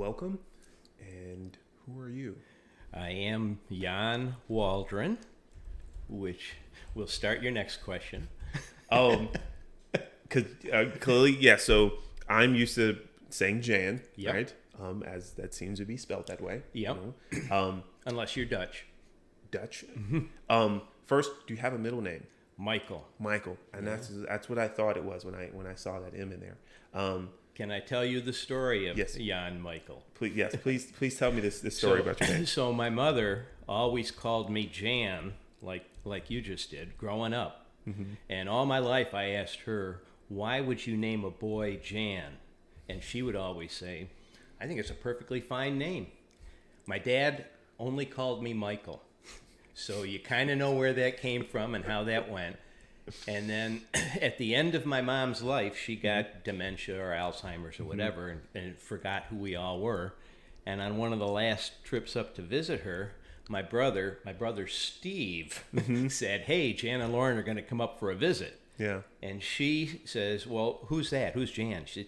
welcome. And who are you? I am Jan Waldron, which will start your next question. Oh, clearly, yeah. So I'm used to saying Jan, Yep. right? As that seems to be spelled that way. Yep. Unless you're Dutch. Dutch. First, do you have a middle name? Michael. Michael, and that's what I thought it was when I saw that M in there. Can I tell you the story of Yes. Jan Michael? Please tell me this story about your name. So my mother always called me Jan, like you just did, growing up. Mm-hmm. And all my life I asked her, why would you name a boy Jan? And she would always say, I think it's a perfectly fine name. My dad only called me Michael. So you kind of know where that came from and how that went. And then at the end of my mom's life, she got dementia or Alzheimer's or whatever and forgot who we all were. And on one of the last trips up to visit her, my brother Steve, said, hey, Jan and Lauren are going to come up for a visit. Yeah. And she says, well, who's that? Who's Jan? She said,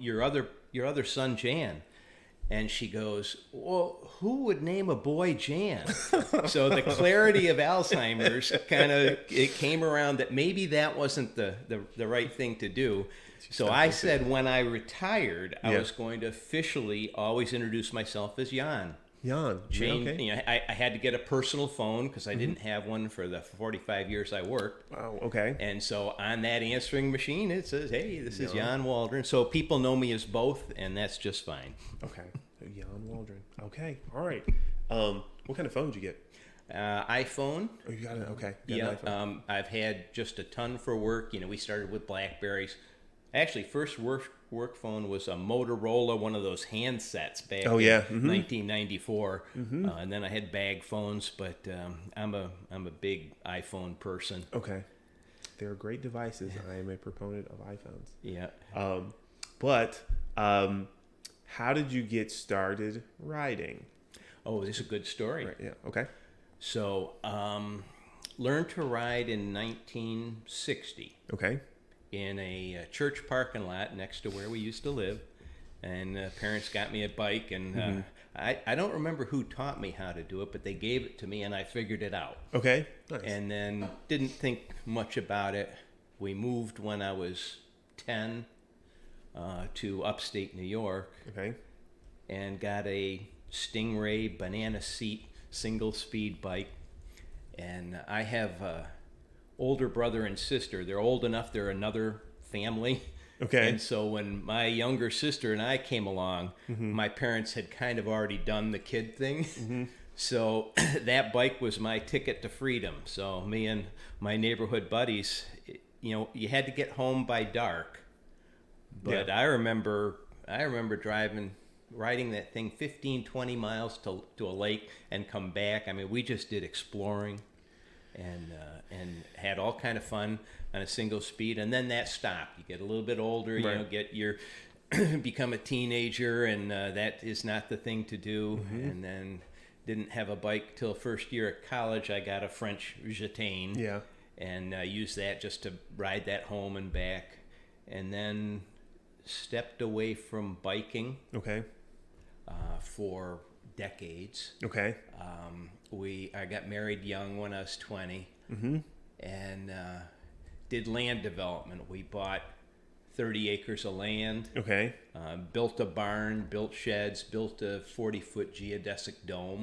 your other son, Jan. And she goes, well, who would name a boy Jan? So the clarity of Alzheimer's it came around that maybe that wasn't the right thing to do. So I said when I retired, I was going to officially always introduce myself as Jan. Jan. Jane, Okay. I had to get a personal phone because I didn't have one for the 45 years I worked. Wow. Okay. And so on that answering machine, it says, hey, this is Jan Waldron. So people know me as both, and that's just fine. Okay. Jan Waldron. Okay. All right. What kind of phone did you get? iPhone. Oh, you got it. Okay. You got an iPhone. I've had just a ton for work. We started with Blackberries. Actually, first work phone was a Motorola, one of those handsets back in 1994. And then I had bag phones, but I'm a big iPhone person. Okay. They're great devices. I am a proponent of iPhones. Yeah. But how did you get started riding? Oh, this is a good story. Right. Yeah. Okay. So, learned to ride in 1960. Okay. In a church parking lot next to where we used to live, and parents got me a bike, and I don't remember who taught me how to do it, but they gave it to me and I figured it out. Okay. Nice. And then didn't think much about it. We moved when I was 10 to upstate New York. Okay. And got a Stingray banana seat single speed bike, and I have older brother and sister. They're old enough, they're another family. Okay. And so when my younger sister and I came along, my parents had kind of already done the kid thing. So that bike was my ticket to freedom. So me and my neighborhood buddies, you had to get home by dark. But I remember riding that thing 15, 20 miles to a lake and come back. I mean, we just did exploring and had all kind of fun on a single speed, and then that stopped. You get a little bit older, become a teenager, and that is not the thing to do. And then didn't have a bike till first year at college. I got a French Jetane, and used that just to ride that home and back, and then stepped away from biking. Okay. For decades. Okay. I got married young when I was 20, and did land development. We bought 30 acres of land. Okay. Built a barn, built sheds, built a 40-foot geodesic dome.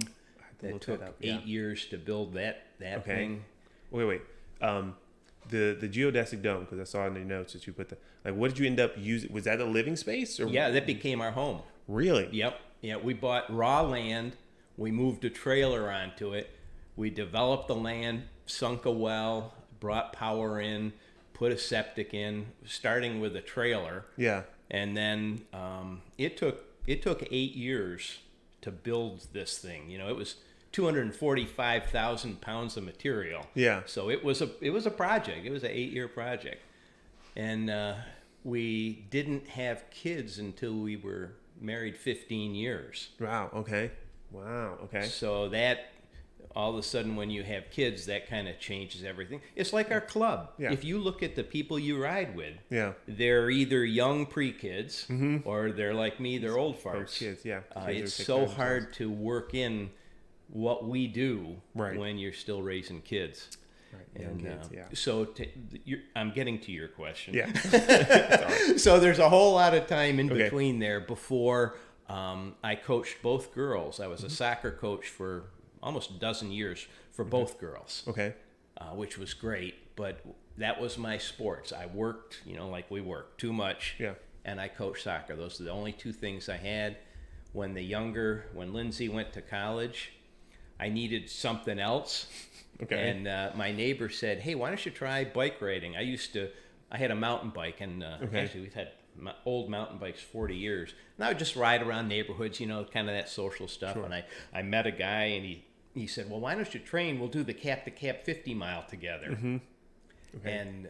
That took 8 years to build that thing. Wait. The geodesic dome, because I saw in the notes that you put what did you end up using? Was that a living space? Or? Yeah, that became our home. Really? Yep. Yeah, we bought raw land. We moved a trailer onto it. We developed the land, sunk a well, brought power in, put a septic in, starting with a trailer. Yeah. And then it took 8 years to build this thing. It was 245,000 pounds of material. Yeah. So it was a project. It was an 8-year project, and we didn't have kids until we were married 15 years. Wow. Okay. So that all of a sudden when you have kids, that kind of changes everything. It's like our club. Yeah. If you look at the people you ride with, Yeah. they're either young pre-kids or they're like me, they're old farts. Kids, yeah. It's so hard to work in what we do when you're still raising kids. Right. And kids, yeah. so I'm getting to your question. Yeah. So there's a whole lot of time in between there before I coached both girls. I was a soccer coach for almost a dozen years for both girls. Okay. Which was great, but that was my sports. I worked, like we worked too much. Yeah. And I coached soccer. Those are the only two things I had. When Lindsay went to college, I needed something else. Okay. And my neighbor said, "Hey, why don't you try bike riding?" I had a mountain bike, and actually we've had old mountain bikes 40 years. And I would just ride around neighborhoods, kind of that social stuff. Sure. And I met a guy, and he said, "Well, why don't you train? We'll do the cap-to-cap 50-mile together." Okay. And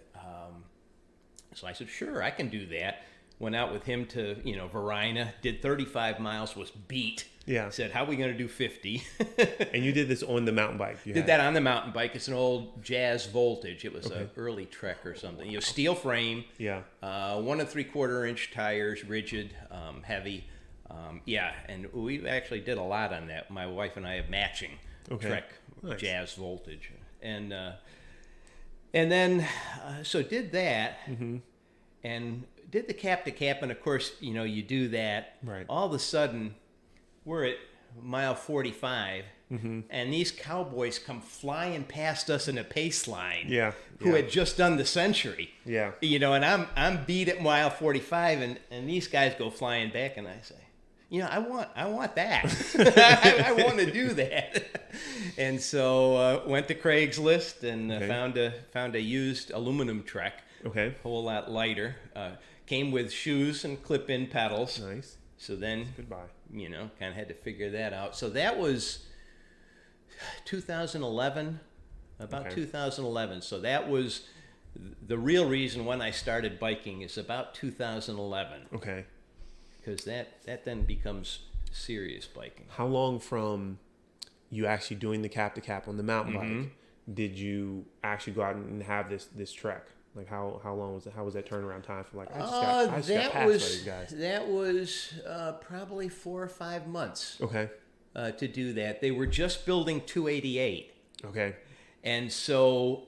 so I said, "Sure, I can do that." Went out with him to, Varina, did 35 miles, was beat. Yeah. Said, "How are we going to do 50? And you did this on the mountain bike? Did that on the mountain bike. It's an old Jazz Voltage. It was an early Trek or something. Steel frame. Yeah. 1 3/4 inch tires, rigid, heavy. And we actually did a lot on that. My wife and I have matching Trek Jazz Voltage. And then, so did that. And did the cap-to-cap, and of course, you do that. Right. All of a sudden, we're at mile 45, and these cowboys come flying past us in a pace line. Yeah. Who had just done the century. Yeah. And I'm beat at mile 45, and these guys go flying back, and I say, I want that. I want to do that. And so went to Craigslist and found a used aluminum Trek. Okay. A whole lot lighter. Came with shoes and clip-in pedals. Nice. So then, Goodbye. kind of had to figure that out. So that was 2011, about 2011. So that was the real reason when I started biking is about 2011. Okay. Because that then becomes serious biking. How long from you actually doing the cap-to-cap on the mountain bike did you actually go out and have this trek? Like how long was it? How was that turnaround time for I just got passed by these guys? That was probably 4 or 5 months. Okay. To do that, they were just building 288. Okay. And so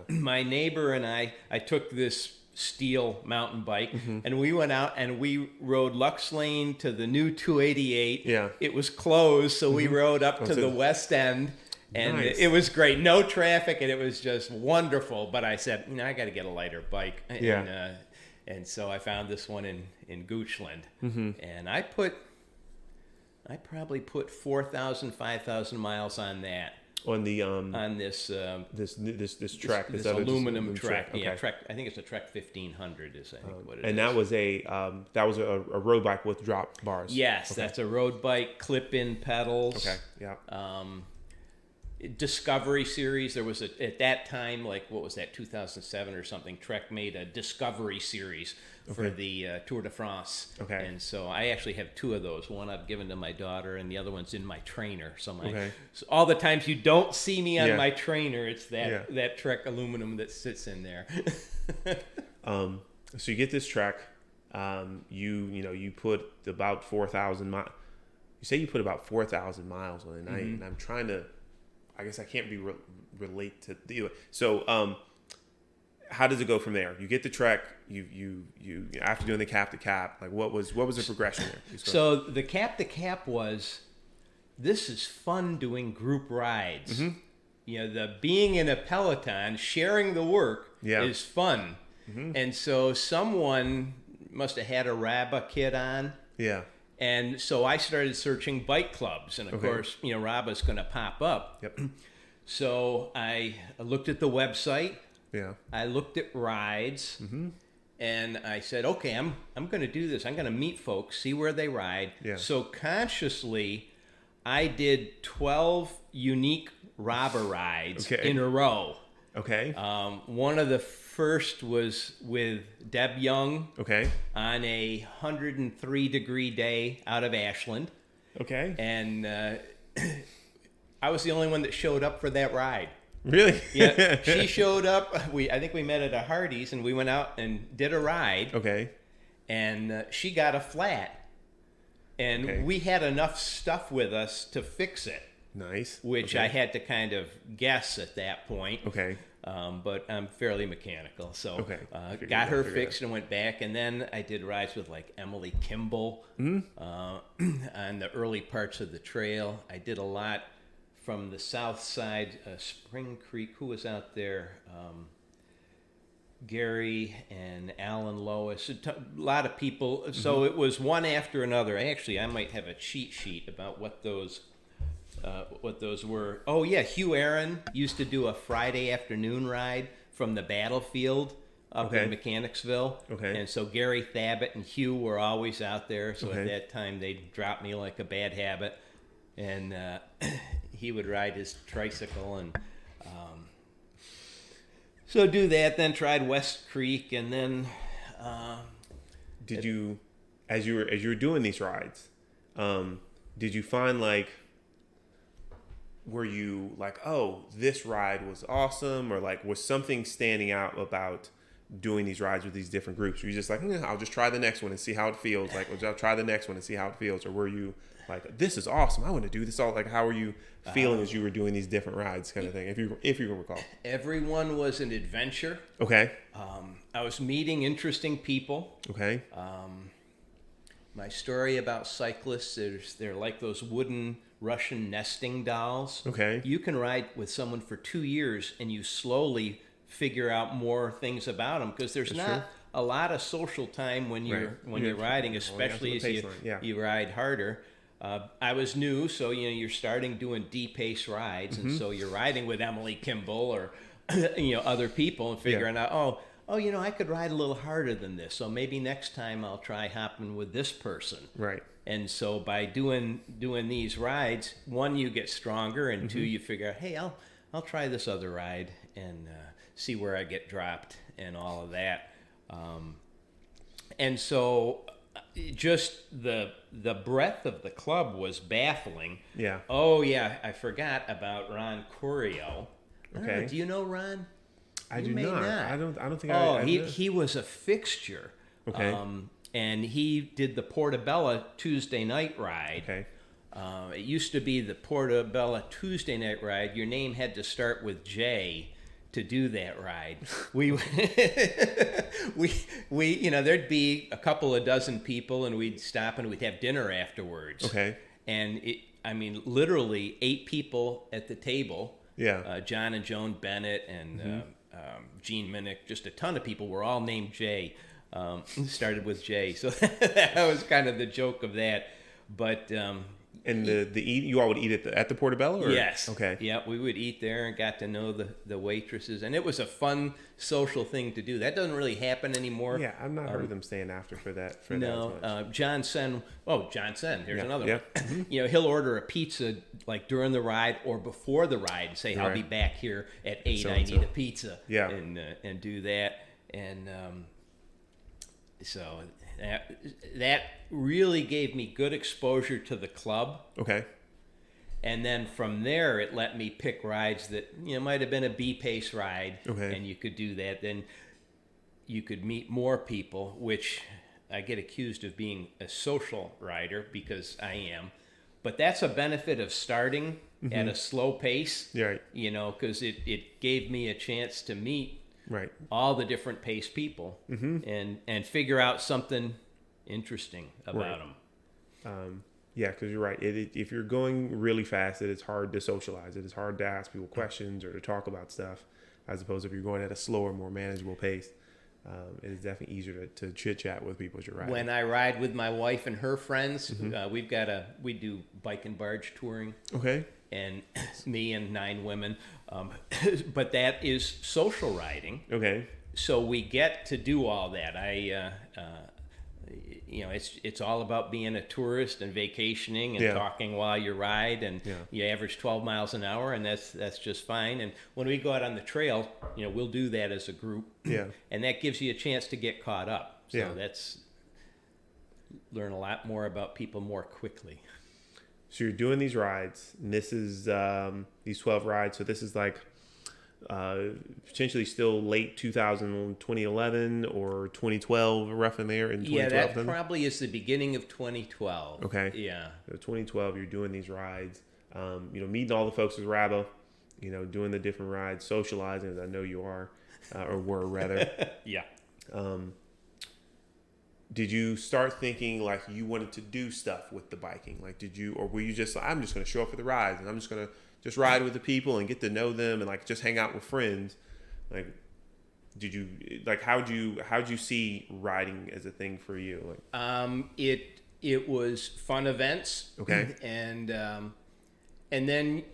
my neighbor and I took this steel mountain bike and we went out and we rode Lux Lane to the new 288. Yeah. It was closed, so we rode up to the west end. And nice. It was great. No traffic, and it was just wonderful. But I said, I got to get a lighter bike. And so I found this one in Goochland. And I probably put 4,000, 5,000 miles on that. On the on this track, this aluminum Trek. Okay. Yeah, Trek. I think it's a Trek 1500 is I think what it is. And that was a road bike with drop bars. Yes, that's a road bike, clip-in pedals. Okay. Yeah. Discovery series. There was at that time, what was that, 2007 or something, Trek made a Discovery series for the Tour de France. Okay. And so I actually have 2 of those. One I've given to my daughter and the other one's in my trainer. So so all the times you don't see me on my trainer, it's that Trek aluminum that sits in there. So you get this Trek, you put about 4,000 miles. You say you put about 4,000 miles on it, and I'm trying to, I guess I can't relate to do it. So, how does it go from there? You get the Trek. You after doing the cap-to-cap, what was the progression there? So the cap-to-cap was, this is fun doing group rides. The being in a peloton, sharing the work is fun. And so someone must have had a RABA kit on. Yeah. And so I started searching bike clubs, and of course, RABA's going to pop up. Yep. So I looked at the website. Yeah. I looked at rides, and I said, okay, I'm going to do this. I'm going to meet folks, see where they ride. Yeah. So consciously, I did 12 unique RABA rides in a row. Okay. One of the first was with Deb Young. Okay. On a 103-degree day out of Ashland. Okay. And I was the only one that showed up for that ride. Really? Yeah, she showed up. I think we met at a Hardee's, and we went out and did a ride. Okay. And she got a flat, and we had enough stuff with us to fix it. Nice. Which I had to kind of guess at that point. Okay. But I'm fairly mechanical, so Got her fixed and went back. And then I did rides with like Emily Kimball on the early parts of the trail. I did a lot from the south side, Spring Creek. Who was out there? Gary and Alan Lois, a lot of people. So it was one after another. I might have a cheat sheet about what those were. Oh yeah, Hugh Aaron used to do a Friday afternoon ride from the battlefield up in Mechanicsville. Okay. And so Gary Thabit and Hugh were always out there. So at that time they'd drop me like a bad habit, and he would ride his tricycle and. So do that, then tried West Creek, and then. Did you, as you were doing these rides, did you find like, were you like, oh, this ride was awesome, or like was something standing out about doing these rides with these different groups? Were you just like, I'll just try the next one and see how it feels? Like, I'll try the next one and see how it feels, or were you like, this is awesome, I want to do this all? Like, how were you feeling as you were doing these different rides, kind of thing, if you can recall? Everyone was an adventure. Okay. I was meeting interesting people. Okay. My story about cyclists is they're like those wooden Russian nesting dolls. Okay. You can ride with someone for 2 years and you slowly figure out more things about them, because there's not a lot of social time when you're riding, especially as you ride harder. I was new, so you're starting doing D-pace rides, and so you're riding with Emily Kimball or other people and figuring out, I could ride a little harder than this, so maybe next time I'll try hopping with this person. Right. And so by doing these rides, one, you get stronger, and two, you figure out, hey, I'll try this other ride and see where I get dropped and all of that. And so just the breadth of the club was baffling. Yeah. Oh yeah, I forgot about Ron Corio. Okay. Do you know Ron? I do not. I don't think. He was a fixture. Okay. And he did the Portobello Tuesday night ride. Okay. It used to be the Portobello Tuesday night ride. Your name had to start with J to do that ride. we there'd be a couple of dozen people, and we'd stop and we'd have dinner afterwards. Okay. And literally 8 people at the table. Yeah. John and Joan Bennett and Gene Minnick, just a ton of people were all named Jay. Started with Jay, so that was kind of the joke of that. But and you all would eat at the Portobello? Or? Yes. Okay. Yeah, we would eat there and got to know the waitresses, and it was a fun social thing to do. That doesn't really happen anymore. Yeah, I've not heard of them staying after for that. No, John Sen. Oh, John Sen. Here's another one. Mm-hmm. He'll order a pizza like during the ride or before the ride and say, "I'll be back here at 8. I need a pizza." Yeah. And do that, and so that really gave me good exposure to the club. Okay. And then from there, it let me pick rides that might have been a B-pace ride, okay, and you could do that. Then you could meet more people, which I get accused of being a social rider because I am. But that's a benefit of starting at a slow pace, right? Because it gave me a chance to meet all the different pace people and figure out something interesting about them. Yeah, because you're right. If you're going really fast, it is hard to socialize. It is hard to ask people questions or to talk about stuff, as opposed to if you're going at a slower, more manageable pace. It is definitely easier to chit-chat with people as you're riding. When I ride with my wife and her friends, we do bike and barge touring. Okay. And me and 9 women. But that is social riding. Okay. So we get to do all that. It's all about being a tourist and vacationing and talking while you ride, and you average 12 miles an hour, and that's just fine. And when we go out on the trail, we'll do that as a group. Yeah. And that gives you a chance to get caught up. So that's learn a lot more about people more quickly. So you're doing these rides, and this is these 12 rides. So this is like potentially still late 2011 or 2012, rough in there. In 2012, yeah, that probably is the beginning of 2012. Okay. Yeah. So 2012, you're doing these rides. Meeting all the folks with RABA. Doing the different rides, socializing, as I know you are, or were rather. Yeah. Did you start thinking like you wanted to do stuff with the biking? Like, or were you just, I'm just going to show up for the rides and I'm just going to just ride with the people and get to know them and like just hang out with friends? Like, did you, like, how'd you see riding as a thing for you? Like, it was fun events. Okay. And then,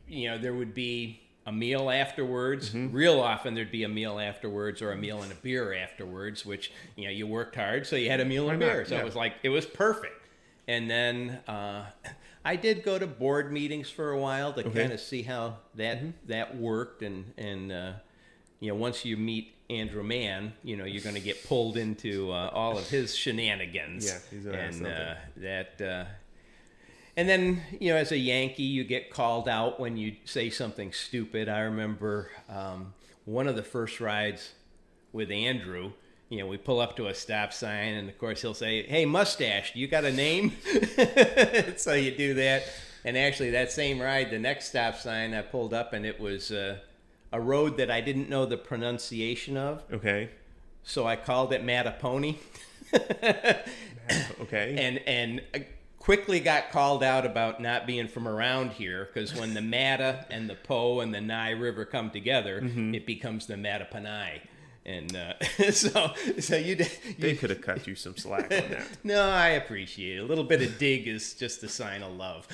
there would be a meal afterwards. Mm-hmm. Real often there'd be a meal afterwards or a meal and a beer afterwards, which, you worked hard, so you had a meal and a beer. So yeah. it was perfect. And then I did go to board meetings for a while to kind of see how that worked. And once you meet Andrew Mann, you're going to get pulled into all of his shenanigans. Yeah, he's gonna have something. And then, as a Yankee, you get called out when you say something stupid. I remember one of the first rides with Andrew, we pull up to a stop sign, and of course he'll say, "Hey, mustache, you got a name?" So you do that. And actually, that same ride, the next stop sign, I pulled up, and it was a road that I didn't know the pronunciation of. Okay. So I called it Mattapony. Okay. And quickly got called out about not being from around here, because when the Matta and the Po and the Nye River come together, it becomes the Mattapony. And so you they could have cut you some slack on that. No, I appreciate it. A little bit of dig is just a sign of love.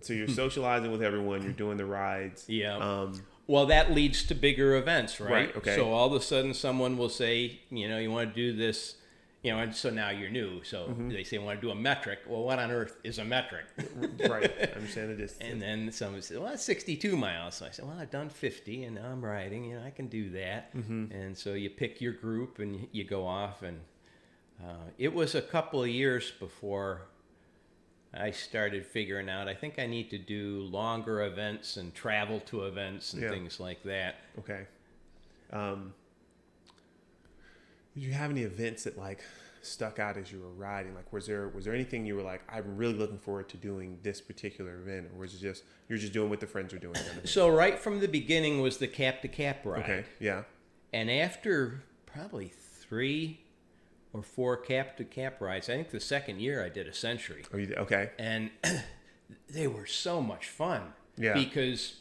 So you're socializing with everyone. You're doing the rides. Yeah. Well, that leads to bigger events, right? Right. Okay. So all of a sudden, someone will say, you want to do this. And so now you're new. So they say, I want to do a metric. Well, what on earth is a metric? Right. I understand the distance. And then someone said, well, that's 62 miles. So I said, well, I've done 50 and now I'm riding. I can do that. And so you pick your group and you go off. And it was a couple of years before I started figuring out, I think I need to do longer events and travel to events and things like that. Okay. Did you have any events that like stuck out as you were riding? Like, was there anything you were like, I'm really looking forward to doing this particular event, or was it just you're just doing what the friends are doing? Kind of so right from the beginning was the cap to cap ride. Okay. Yeah. And after probably 3 or 4 cap to cap rides, I think the second year I did a century. Oh, you did? Okay. And they were so much fun. Yeah. Because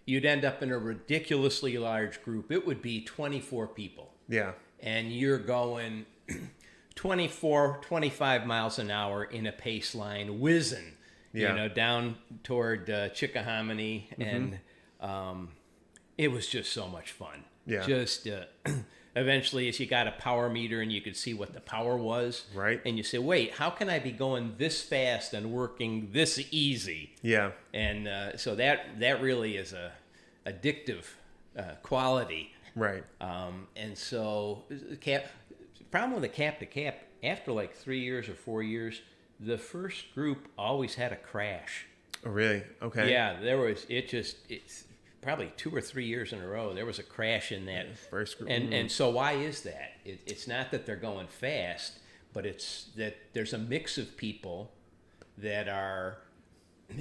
you'd end up in a ridiculously large group. It would be 24 people. Yeah. And you're going 24, 25 miles an hour in a pace line, whizzing, down toward Chickahominy. And it was just so much fun. Yeah. Just eventually, as you got a power meter and you could see what the power was. Right. And you say, wait, how can I be going this fast and working this easy? Yeah. And so that really is a addictive quality. Right. And so problem with the cap to cap, after like 3 years or 4 years, the first group always had a crash. Oh, really? Okay. Yeah, it's probably 2 or 3 years in a row, there was a crash in that first group. And so why is that? It's not that they're going fast, but it's that there's a mix of people that are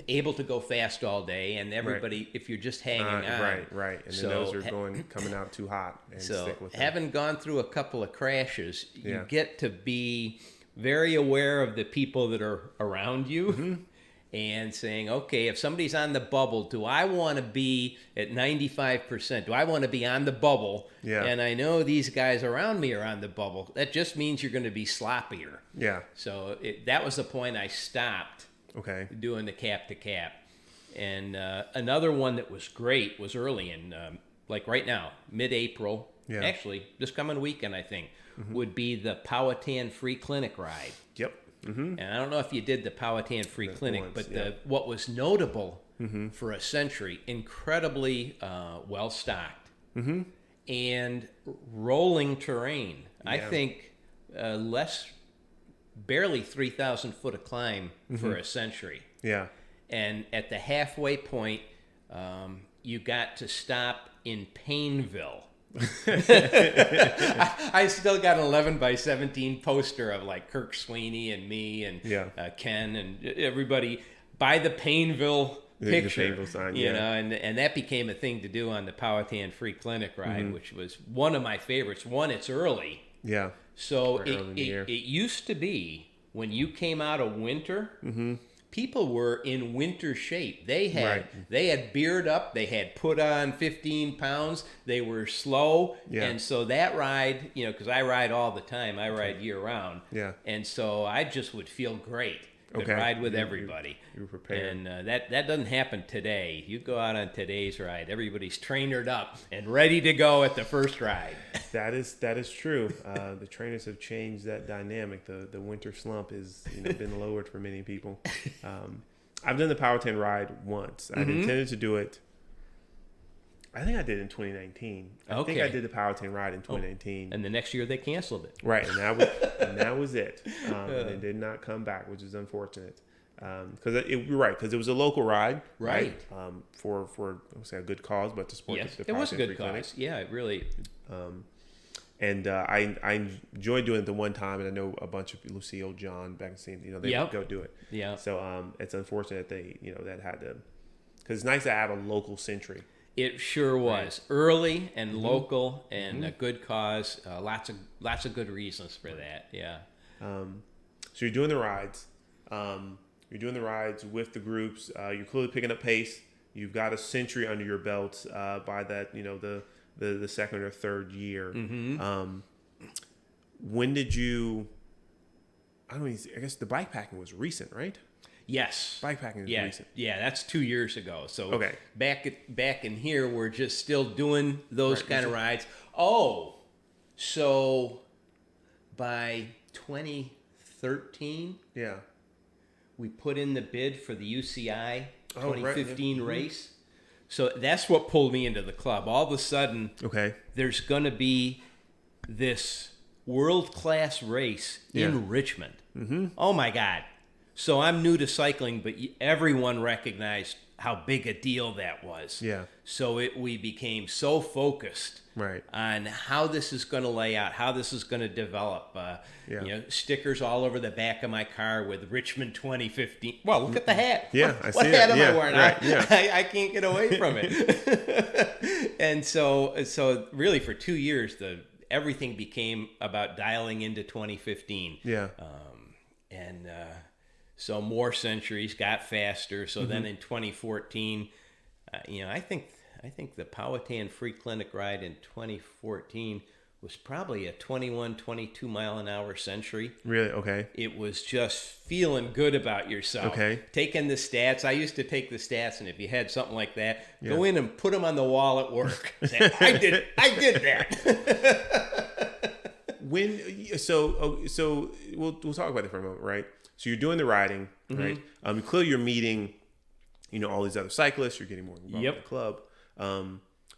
able to go fast all day, and everybody, if you're just hanging on. Right. And then those are coming out too hot and stick with them. Having gone through a couple of crashes, you get to be very aware of the people that are around you and saying, okay, if somebody's on the bubble, do I want to be at 95%? Do I want to be on the bubble? Yeah. And I know these guys around me are on the bubble. That just means you're going to be sloppier. Yeah. So that was the point I stopped. Okay. Doing the cap to cap. And another one that was great was early in, like right now, mid-April. Yeah. Actually, this coming weekend, I think, would be the Powhatan Free Clinic ride. Yep. And I don't know if you did the Powhatan Free Clinic, but what was notable for a century, incredibly well-stocked and rolling terrain. I think less barely 3,000 foot of climb for a century. Yeah. And at the halfway point, you got to stop in Painville. I still got an 11 by 17 poster of like Kirk Sweeney and me and Ken and everybody by the Painville picture, the Painville sign, you know, and that became a thing to do on the Powhatan Free Clinic ride, which was one of my favorites. One, it's early. Yeah. So it used to be when you came out of winter, people were in winter shape. They had beard up. They had put on 15 pounds. They were slow. Yeah. And so that ride, you know, because I ride all the time. I ride year round. Yeah. And so I just would feel great. Could ride with everybody. You were prepared. And that doesn't happen today. You go out on today's ride, everybody's trainered up and ready to go at the first ride. That is true. The trainers have changed that dynamic. The winter slump has been lowered for many people. I've done the Powhatan ride once. I'd intended to do it. I think I did in 2019. I think I did the Powhatan ride in 2019. And the next year they canceled it. Right, and that was it. And it did not come back, which is unfortunate. Because you're right, because it was a local ride, right? For I would say a good cause, but to support the it was a good cause. Clinic. Yeah, it really. And I enjoyed doing it the one time, and I know a bunch of Lucille, John, back in scene, they would go do it. Yeah. So it's unfortunate they that had to, because it's nice to have a local century. It sure was early and local and a good cause. Lots of good reasons for that. Yeah. So you're doing the rides. You're doing the rides with the groups. You're clearly picking up pace. You've got a century under your belt by that the second or third year. When did you? I guess the bikepacking was recent, right? Yes. Bikepacking is recent. Yeah, that's 2 years ago. So back in here, we're just still doing those kind of rides. Oh, so by 2013, we put in the bid for the UCI 2015 race. So that's what pulled me into the club. All of a sudden, there's going to be this world-class race in Richmond. Oh, my God. So I'm new to cycling, but everyone recognized how big a deal that was. Yeah. So we became so focused on how this is going to lay out, how this is going to develop. Stickers all over the back of my car with Richmond 2015. Well, look at the hat. Yeah, I see what hat am I wearing? I can't get away from it. And so really for 2 years, everything became about dialing into 2015. Yeah. So more centuries, got faster. So then in 2014, I think the Powhatan Free Clinic ride in 2014 was probably a 21, 22 mile an hour century. Really? Okay. It was just feeling good about yourself. Okay. Taking the stats. I used to take the stats, and if you had something like that, go in and put them on the wall at work. Say, I did that. So we'll talk about it for a moment, right? So you're doing the riding, right? Clearly you're meeting, all these other cyclists. You're getting more involved in the club.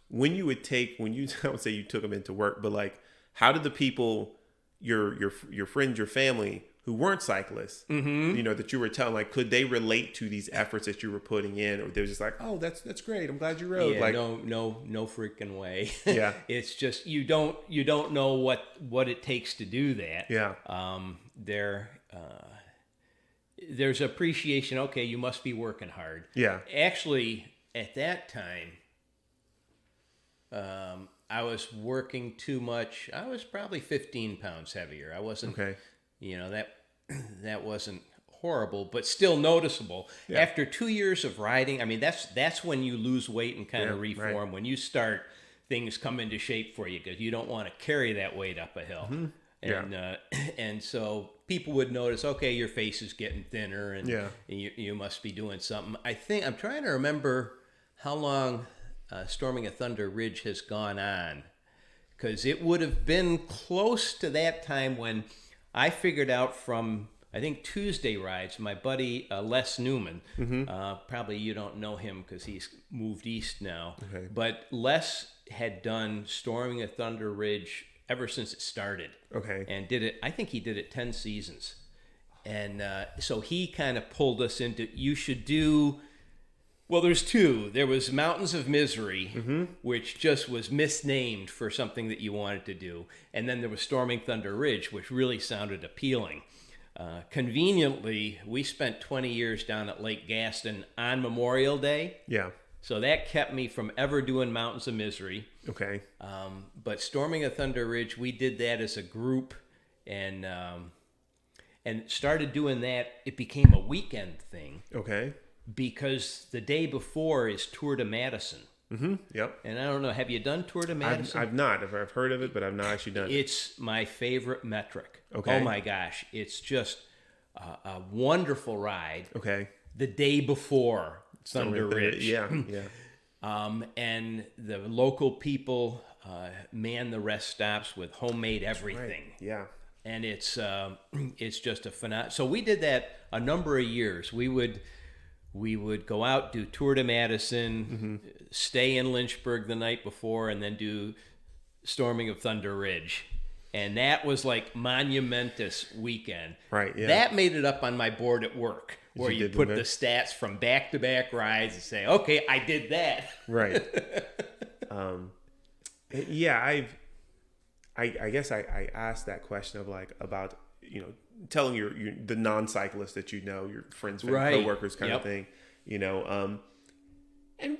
When you I would say you took them into work, but like, how did the people, your friends, your family who weren't cyclists, that you were telling, like, could they relate to these efforts that you were putting in, or they're just like, oh, that's great, I'm glad you rode. Yeah, like, no freaking way. Yeah, it's just you don't know what it takes to do that. Yeah, there's appreciation. Okay, you must be working hard. Yeah. Actually, at that time, I was working too much. I was probably 15 pounds heavier. I wasn't. Okay. That wasn't horrible, but still noticeable. Yeah. After 2 years of riding, I mean, that's when you lose weight and kind of reform. Right. When you start, things come into shape for you because you don't want to carry that weight up a hill. And so people would notice, okay, your face is getting thinner, and you must be doing something. I'm trying to remember how long Storming a Thunder Ridge has gone on, because it would have been close to that time when I figured out from, I think, Tuesday rides, my buddy Les Newman, probably you don't know him because he's moved east now, but Les had done Storming a Thunder Ridge ever since it started. Okay. And did it, I think he did it 10 seasons. And so he kind of pulled us into, you should do, well, there's two. There was Mountains of Misery, which just was misnamed for something that you wanted to do. And then there was Storming Thunder Ridge, which really sounded appealing. Conveniently, we spent 20 years down at Lake Gaston on Memorial Day. Yeah. So that kept me from ever doing Mountains of Misery. Okay. But Storming a Thunder Ridge, we did that as a group and started doing that. It became a weekend thing. Okay. Because the day before is Tour de Madison. Yep. And I don't know, have you done Tour de Madison? I've not. I've heard of it, but I've not actually done it. It's my favorite metric. Okay. Oh my gosh. It's just a wonderful ride. Okay. The day before Thunder Ridge. Yeah. And the local people man the rest stops with homemade everything. Right. Yeah. And it's just a phenomenal. So we did that a number of years. We would go out, do Tour de Madison, stay in Lynchburg the night before, and then do Storming of Thunder Ridge. And that was like monumentous weekend. Right, yeah. That made it up on my board at work, where you put the stats from back-to-back rides and say, okay, I did that. Right. Yeah, I guess I asked that question of like about, telling your the non-cyclists that your friends, coworkers kind of thing, and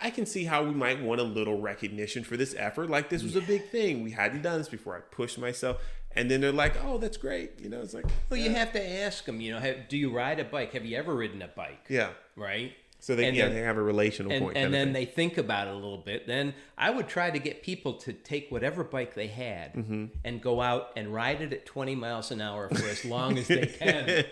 I can see how we might want a little recognition for this effort. Like, this was a big thing. We hadn't done this before. I pushed myself. And then they're like, oh, that's great. It's like, well, you have to ask them, do you ride a bike? Have you ever ridden a bike? Yeah. Right? So they have a relational point. And then they think about it a little bit. Then I would try to get people to take whatever bike they had and go out and ride it at 20 miles an hour for as long as they can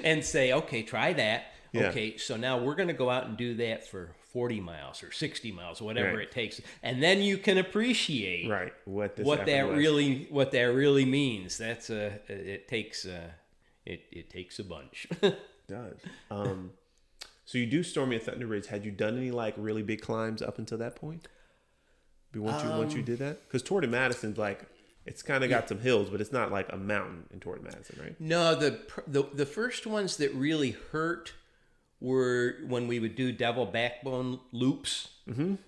and say, okay, try that. Yeah. Okay, so now we're going to go out and do that for 40 miles or 60 miles, whatever it takes. And then you can appreciate what that really means. That's it takes a bunch. It does. So you do Stormy and Thunder Ridge. Had you done any like really big climbs up until that point? Once you did that? Because Tour de Madison's like, it's kind of got some hills, but it's not like a mountain in Tour de Madison, right? No, the first ones that really hurt were when we would do Devil Backbone loops.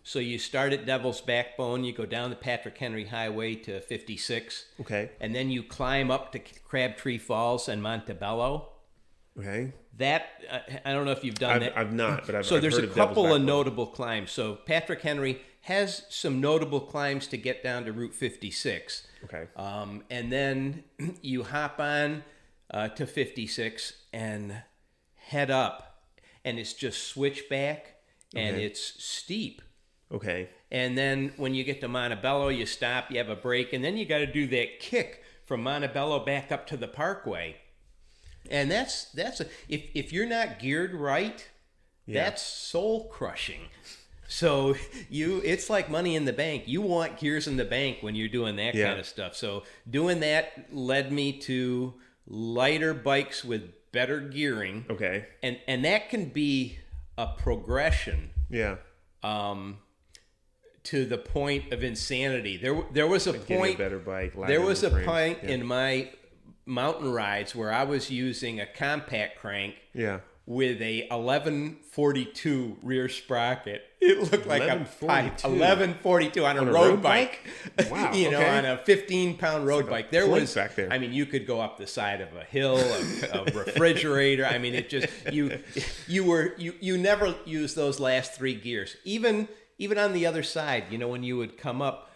So you start at Devil's Backbone, you go down the Patrick Henry Highway to 56. Okay. And then you climb up to Crabtree Falls and Montebello. Okay. That, I don't know if you've done that. I've not, but I've So there's heard a of couple of notable climbs. So Patrick Henry has some notable climbs to get down to Route 56. Okay. And then you hop on to 56 and head up. And it's just switchback, and it's steep. Okay. And then when you get to Montebello, you stop, you have a break, and then you got to do that kick from Montebello back up to the Parkway. And that's if you're not geared right, that's soul crushing. So it's like money in the bank. You want gears in the bank when you're doing that kind of stuff. So doing that led me to lighter bikes with better gearing. Okay. And that can be a progression. Yeah. To the point of insanity. There was a point. A better bike. There was a point in my mountain rides where I was using a compact crank. Yeah. With a 1142 rear sprocket. It looked like a 1142 on a road bike. Wow. On a 15-pound road bike. There was back there. I mean, you could go up the side of a hill, a refrigerator. I mean, it just you never use those last three gears. Even on the other side, when you would come up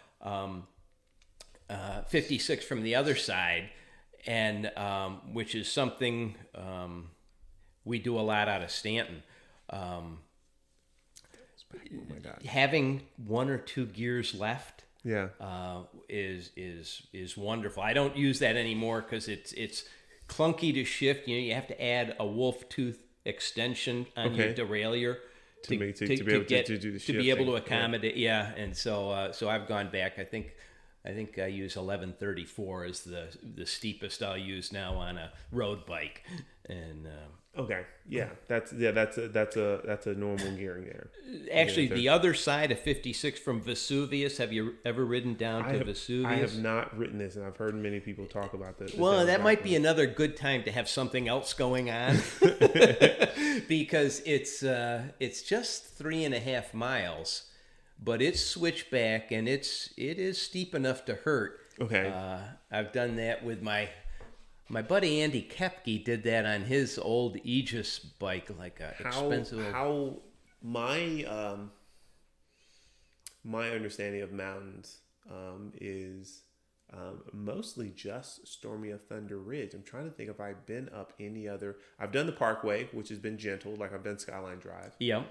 56 from the other side, and which is something we do a lot out of Stanton. Oh my God. Having one or two gears left is wonderful. I don't use that anymore because it's clunky to shift. You have to add a wolf tooth extension on your derailleur to be able to accommodate. Yeah, and so I've gone back. I think I think I use 1134 as the steepest I'll use now on a road bike, and okay, yeah, that's a normal gearing there. Actually, the other side of 56 from Vesuvius. Have you ever ridden down to Vesuvius? I have not ridden this, and I've heard many people talk about this. Well, that might be another good time to have something else going on, because it's just 3.5 miles. But it's switchback, and it is steep enough to hurt. Okay. I've done that with my buddy Andy Kepke. Did that on his old Aegis bike, like a expensive. How my understanding of mountains is mostly just Stormy of Thunder Ridge. I'm trying to think if I've been up any other. I've done the Parkway, which has been gentle, like I've done Skyline Drive. Yeah.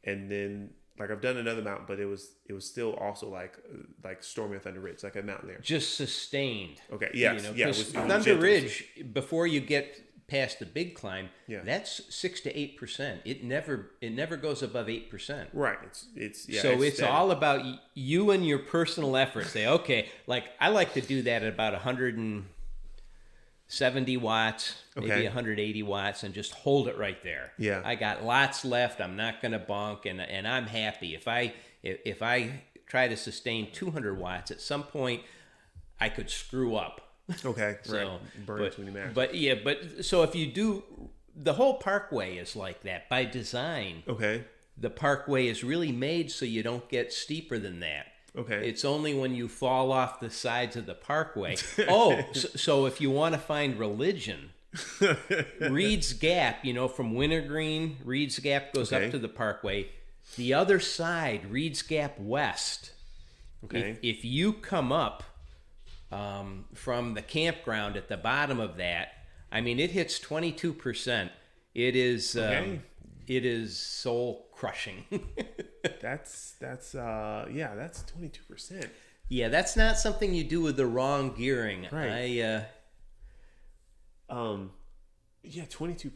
And then. Like I've done another mountain, but it was still also like Stormy of Thunder Ridge, like a mountain there. Just sustained. Okay. Yes. You know, yeah. Thunder Ridge, before you get past the big climb, yeah. that's 6 to 8%. It never goes above 8%. Right. It's it's all about you and your personal effort. Say, okay, like I like to do that at about 170 watts, maybe 180 watts, and just hold it right there. Yeah. I got lots left. I'm not going to bunk, and I'm happy. If I try to sustain 200 watts, at some point I could screw up. Okay. So, right. Burn too many max. But so if you do, the whole Parkway is like that by design. Okay. The Parkway is really made so you don't get steeper than that. Okay. It's only when you fall off the sides of the Parkway. So if you want to find religion, Reed's Gap, from Wintergreen, Reed's Gap goes up to the Parkway. The other side, Reed's Gap West. Okay. If you come up from the campground at the bottom of that, I mean, it hits 22%. It is soul crushing. That's 22%. Yeah, that's not something you do with the wrong gearing. Right. 22.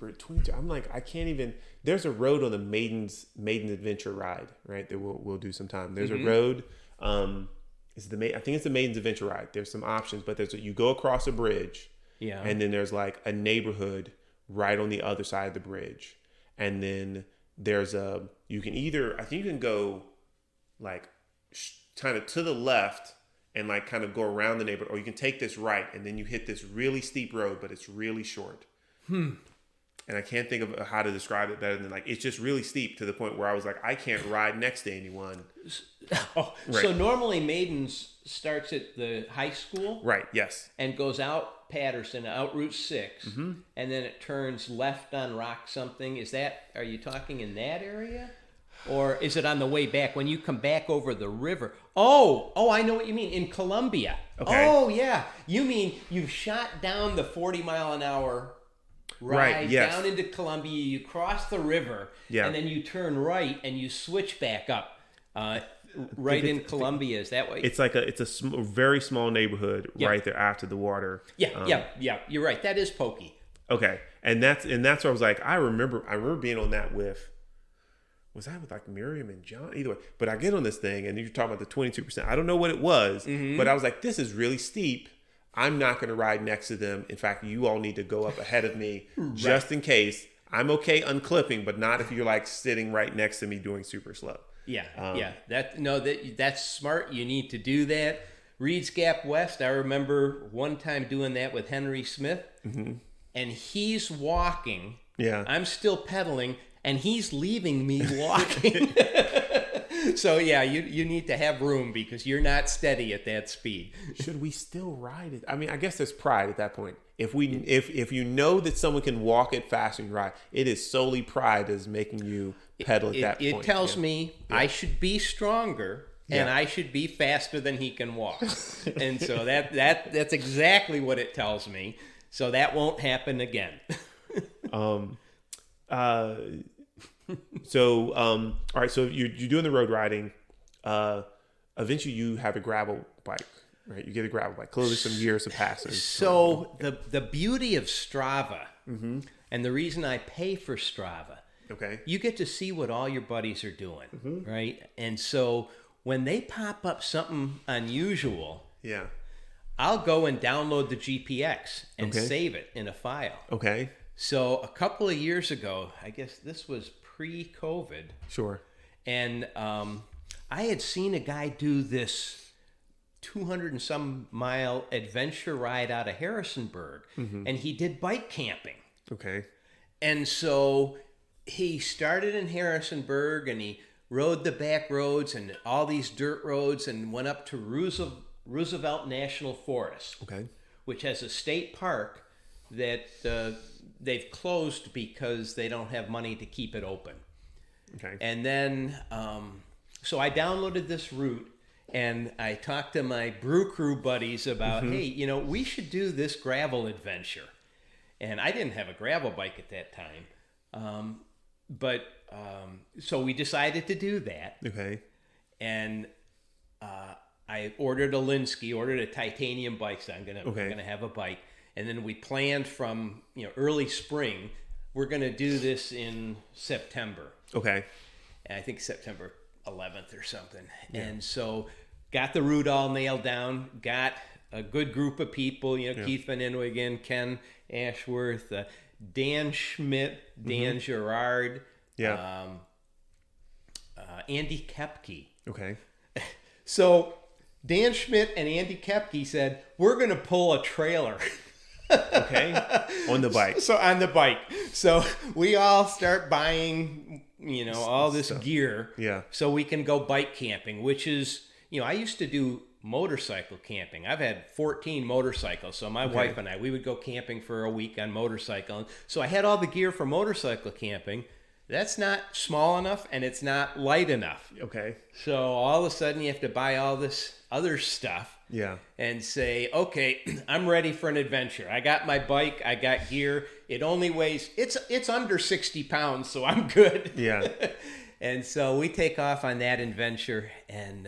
I'm like, I can't even. There's a road on the Maiden's Adventure ride, right? That we'll do sometime. There's a road. I think it's the Maiden's Adventure ride. There's some options, but you go across a bridge. Yeah. And then there's like a neighborhood right on the other side of the bridge, and then there's you can go like kind of to the left and like kind of go around the neighborhood, or you can take this right and then you hit this really steep road, but it's really short. And I can't think of how to describe it better than like, it's just really steep to the point where I was like, I can't ride next to anyone. Right. So normally Maidens starts at the high school. Right. Yes. And goes out Patterson, out Route 6. Mm-hmm. And then it turns left on Rock something. Are you talking in that area? Or is it on the way back when you come back over the river? Oh, I know what you mean. In Columbia. Okay. Oh, yeah. You mean you've shot down the 40-mile-an-hour ride down into Columbia, you cross the river, and then you turn right and you switch back up right in Columbia. Is that way? It's like a very small neighborhood right there after the water. Yeah. You're right. That is pokey. Okay, and that's where I was like, I remember being on that with. Was that with like Miriam and John? Either way. But I get on this thing and you're talking about the 22%. I don't know what it was, but I was like, this is really steep. I'm not going to ride next to them. In fact, you all need to go up ahead of me just in case. I'm okay unclipping, but not if you're like sitting right next to me doing super slow. Yeah. That's smart. You need to do that. Reed's Gap West, I remember one time doing that with Henry Smith. Mm-hmm. And he's walking. Yeah. I'm still pedaling. And he's leaving me walking. So, yeah, you need to have room because you're not steady at that speed. Should we still ride it? I mean, I guess there's pride at that point. If you know that someone can walk it faster than ride, it is solely pride that's making you pedal at that point. It tells me I should be stronger and I should be faster than he can walk. And so that's exactly what it tells me. So that won't happen again. All right. So you're doing the road riding. Eventually, you have a gravel bike, right? You get a gravel bike. Clearly, some years have passed. So the beauty of Strava, and the reason I pay for Strava, you get to see what all your buddies are doing, right? And so when they pop up something unusual, Yeah. I'll go and download the GPX and Okay. save it in a file. Okay. So a couple of years ago, I guess this was pre-COVID, Sure. and I had seen a guy do this 200 and some mile adventure ride out of Harrisonburg, and he did bike camping. Okay. And so he started in Harrisonburg, and he rode the back roads and all these dirt roads and went up to Roosevelt National Forest, Okay. which has a state park that they've closed because they don't have money to keep it open. Okay. And then, so I downloaded this route, and I talked to my Brew Crew buddies about, hey, you know, we should do this gravel adventure. And I didn't have a gravel bike at that time. So we decided to do that. Okay. And I ordered a titanium bike, so I'm gonna have a bike. And then we planned from early spring, we're gonna do this in September. Okay. And I think September 11th or something. Yeah. And so got the route all nailed down, got a good group of people, Keith Van Inwigen, Ken Ashworth, Dan Schmidt, Dan Gerard, Andy Kepke. Okay. So Dan Schmidt and Andy Kepke said, we're going to pull a trailer. Okay. On the bike. So on the bike. So we all start buying, all this gear. Yeah. So we can go bike camping, which is, I used to do motorcycle camping. I've had 14 motorcycles. So my wife and I, we would go camping for a week on motorcycle. So I had all the gear for motorcycle camping. That's not small enough, and it's not light enough. Okay. So all of a sudden you have to buy all this other stuff. Yeah. And say, okay, I'm ready for an adventure. I got my bike, I got gear. It only weighs, it's under 60 pounds, so I'm good. Yeah. And so we take off on that adventure, and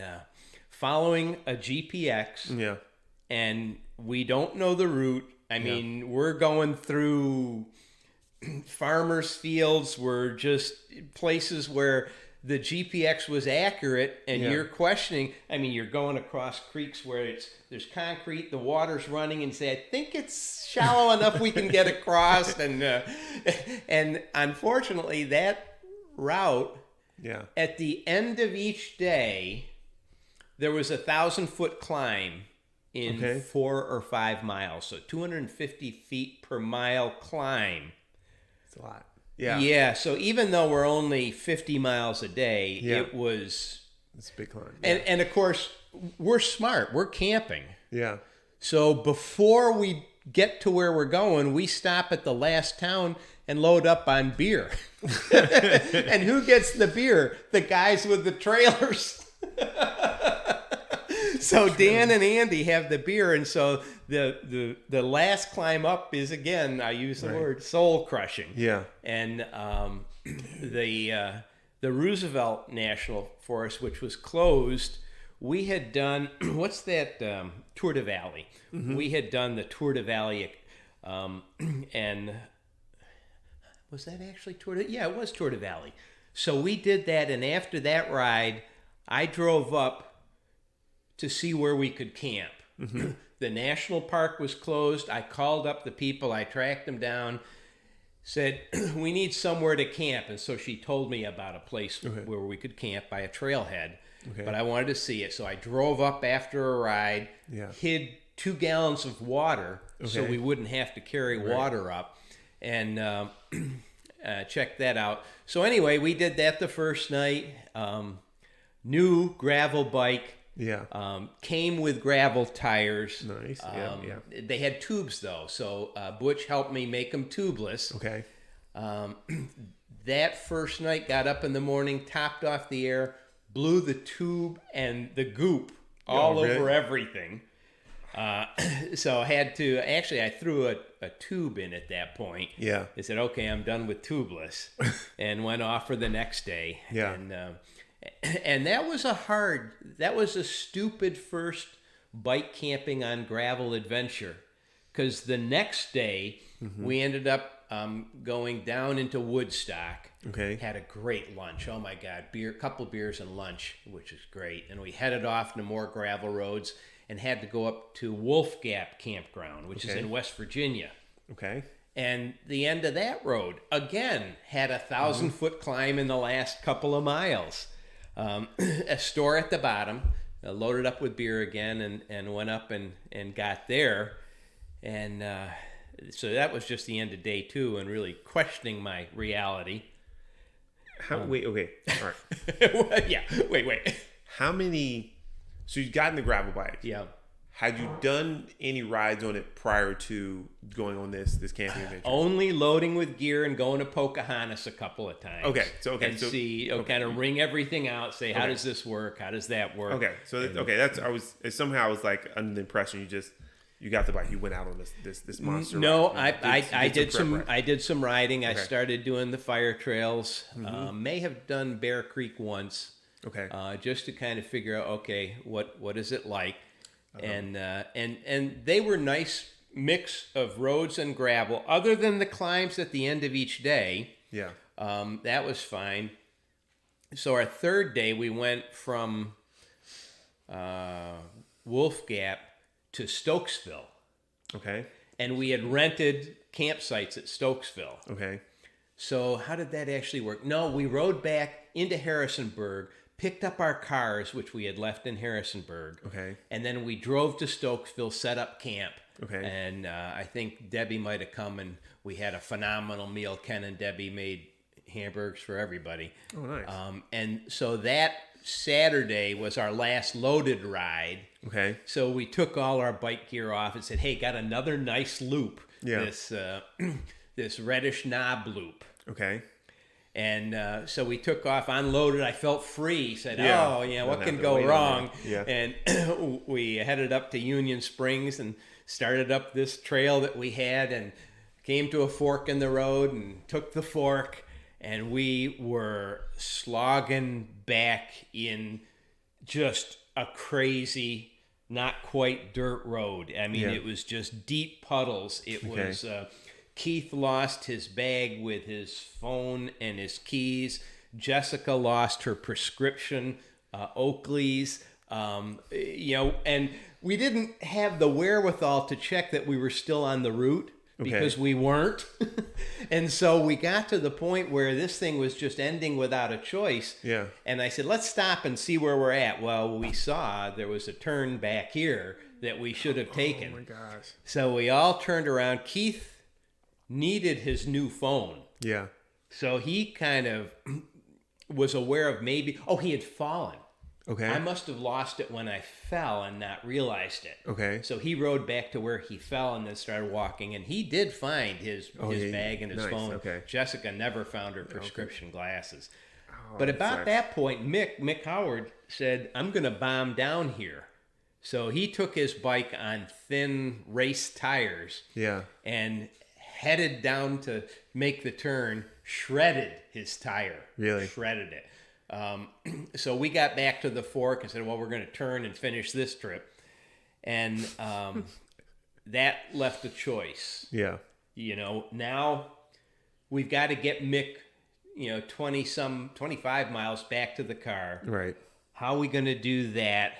following a GPX. Yeah. And we don't know the route. I mean, we're going through farmers' fields. We're just places where the GPX was accurate, and you're questioning. I mean, you're going across creeks where there's concrete, the water's running, and say, I think it's shallow enough we can get across. And unfortunately, that route, at the end of each day, there was 1,000-foot climb in 4 or 5 miles. So 250 feet per mile climb. It's a lot. Yeah. Yeah. So even though we're only 50 miles a day, it was. It's a big climb. Yeah. And of course, we're smart. We're camping. Yeah. So before we get to where we're going, we stop at the last town and load up on beer. And who gets the beer? The guys with the trailers. So Dan and Andy have the beer, and so the last climb up is, again, I use the word, soul crushing. Yeah. And the Roosevelt National Forest, which was closed, we had done what's that, Tour de Valley. We had done the Tour de Valley, and was that actually Tour de? Yeah, it was Tour de Valley. So we did that, and after that ride, I drove up to see where we could camp. The national park was closed. I called up the people. I tracked them down, said, we need somewhere to camp. And so she told me about a place where we could camp by a trailhead. But I wanted to see it. So I drove up after a ride, hid 2 gallons of water so we wouldn't have to carry water up, and check that out. So anyway, we did that the first night. New gravel bike. Yeah. Came with gravel tires. Nice. They had tubes, though. So Butch helped me make them tubeless. Okay. That first night, got up in the morning, topped off the air, blew the tube and the goop all over everything. So I had to, actually, I threw a tube in at that point. Yeah. I said, okay, I'm done with tubeless, and went off for the next day. Yeah. And that was a stupid first bike camping on gravel adventure, because the next day we ended up going down into Woodstock. Okay. Had a great lunch. Oh my God, couple beers and lunch, which is great. And we headed off to more gravel roads and had to go up to Wolf Gap Campground, which is in West Virginia. Okay. And the end of that road, again, had a 1,000-foot climb in the last couple of miles. A store at the bottom, loaded up with beer again, and went up and got there. And so that was just the end of day 2 and really questioning my reality. Wait, okay. All right. Yeah, wait. How many... So you got in the gravel bike. Yeah. Had you done any rides on it prior to going on this camping adventure? Only loading with gear and going to Pocahontas a couple of times. Okay. And see, kind of ring everything out. Say, how does this work? How does that work? Okay. So that's I was like under the impression you got the bike. You went out on this monster. No, ride. I did some riding. I started doing the fire trails. May have done Bear Creek once. Okay. Just to kind of figure out, okay, what is it like? And they were nice mix of roads and gravel, other than the climbs at the end of each day. Yeah. That was fine. So our third day, we went from Wolf Gap to Stokesville. Okay. And we had rented campsites at Stokesville. Okay. So how did that actually work? No, we rode back into Harrisonburg, picked up our cars, which we had left in Harrisonburg. Okay. And then we drove to Stokesville, set up camp. Okay. And I think Debbie might have come, and we had a phenomenal meal. Ken and Debbie made hamburgers for everybody. Oh, nice. And so that Saturday was our last loaded ride. Okay. So we took all our bike gear off and said, hey, got another nice loop. Yeah. This reddish knob loop. Okay. And so we took off, unloaded. I felt free. Said, Yeah. what can go wrong? Yeah. And we headed up to Union Springs and started up this trail that we had and came to a fork in the road and took the fork. And we were slogging back in just a crazy, not quite dirt road. I mean, It was just deep puddles. It was... Keith lost his bag with his phone and his keys. Jessica lost her prescription, Oakley's, and we didn't have the wherewithal to check that we were still on the route because we weren't. And so we got to the point where this thing was just ending without a choice. Yeah. And I said, let's stop and see where we're at. Well, we saw there was a turn back here that we should have taken. Oh my gosh. So we all turned around. Keith needed his new phone. Yeah. So he kind of was aware of he had fallen. Okay. I must have lost it when I fell and not realized it. Okay. So he rode back to where he fell and then started walking, and he did find his bag and his phone. Okay. Jessica never found her prescription glasses. Oh, but about that point, Mick Howard said, I'm going to bomb down here. So he took his bike on thin race tires. Yeah. And headed down to make the turn, shredded his tire. Really? Shredded it. So we got back to the fork and said, well, we're going to turn and finish this trip. And that left a choice. Yeah. Now we've got to get Mick, 25 miles back to the car. Right. How are we going to do that?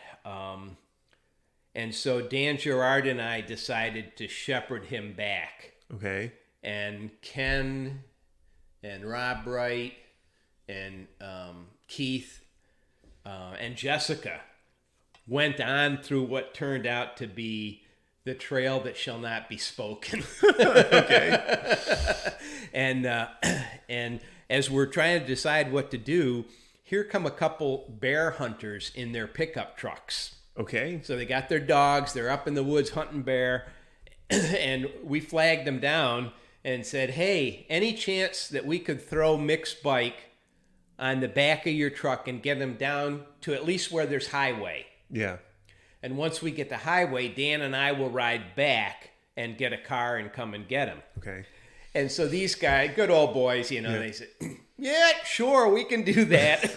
And so Dan Gerard and I decided to shepherd him back. Okay. And Ken and Rob Wright and Keith and Jessica went on through what turned out to be the trail that shall not be spoken. Okay. And as we're trying to decide what to do, here come a couple bear hunters in their pickup trucks. Okay. So they got their dogs. They're up in the woods hunting bear. And we flagged them down and said, hey, any chance that we could throw Mick's bike on the back of your truck and get him down to at least where there's highway? Yeah. And once we get to highway, Dan and I will ride back and get a car and come and get him. Okay. And so these guys, good old boys, they said, yeah, sure, we can do that.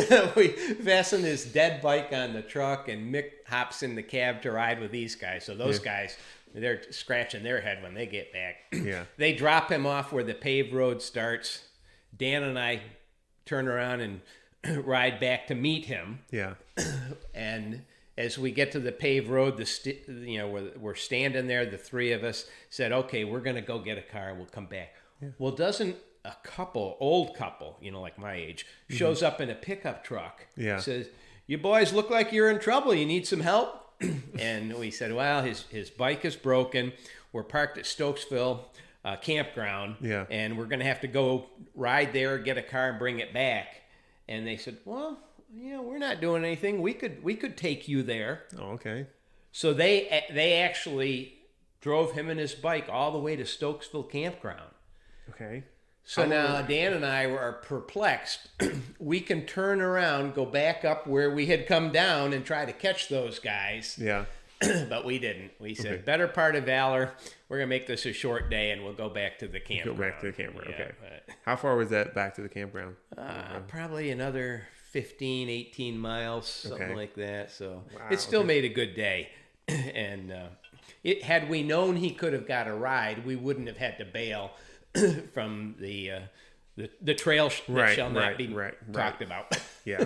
So we fasten this dead bike on the truck, and Mick hops in the cab to ride with these guys. So those guys They're scratching their head when they get back. Yeah. They drop him off where the paved road starts. Dan and I turn around and ride back to meet him. Yeah. And as we get to the paved road, we're standing there. The three of us said, "Okay, we're going to go get a car and we'll come back." Yeah. Well, doesn't a old couple, like my age, shows up in a pickup truck. Yeah. Says, "You boys look like you're in trouble. You need some help?" And we said, "Well, his bike is broken. We're parked at Stokesville campground, yeah, and we're going to have to go ride there, get a car, and bring it back." And they said, "Well, we're not doing anything. We could take you there." Oh, okay. So they actually drove him and his bike all the way to Stokesville campground. Okay. So now Dan and I are perplexed. We can turn around, go back up where we had come down and try to catch those guys. Yeah. But we didn't. We said, better part of valor. We're going to make this a short day and we'll go back to the campground. Go back to the campground. Yeah, okay. How far was that back to the campground? Probably another 15, 18 miles, something like that. So wow, it still made a good day. And had we known he could have got a ride, we wouldn't have had to bail from the trail that shall not be talked about. Yeah.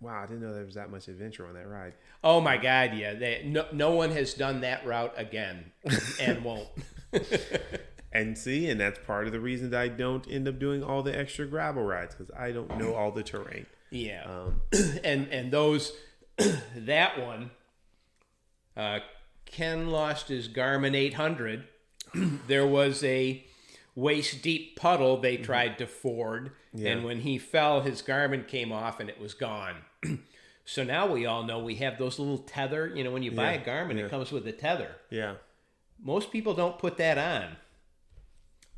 Wow, I didn't know there was that much adventure on that ride. Oh my God, yeah. No one has done that route again, and won't. And that's part of the reason that I don't end up doing all the extra gravel rides, because I don't know all the terrain. Yeah. And those that one, Ken lost his Garmin 800. There was a waist-deep puddle they tried to ford, and when he fell, his Garmin came off and it was gone. So now we all know we have those little tether. When you buy a Garmin, it comes with a tether. Yeah. Most people don't put that on,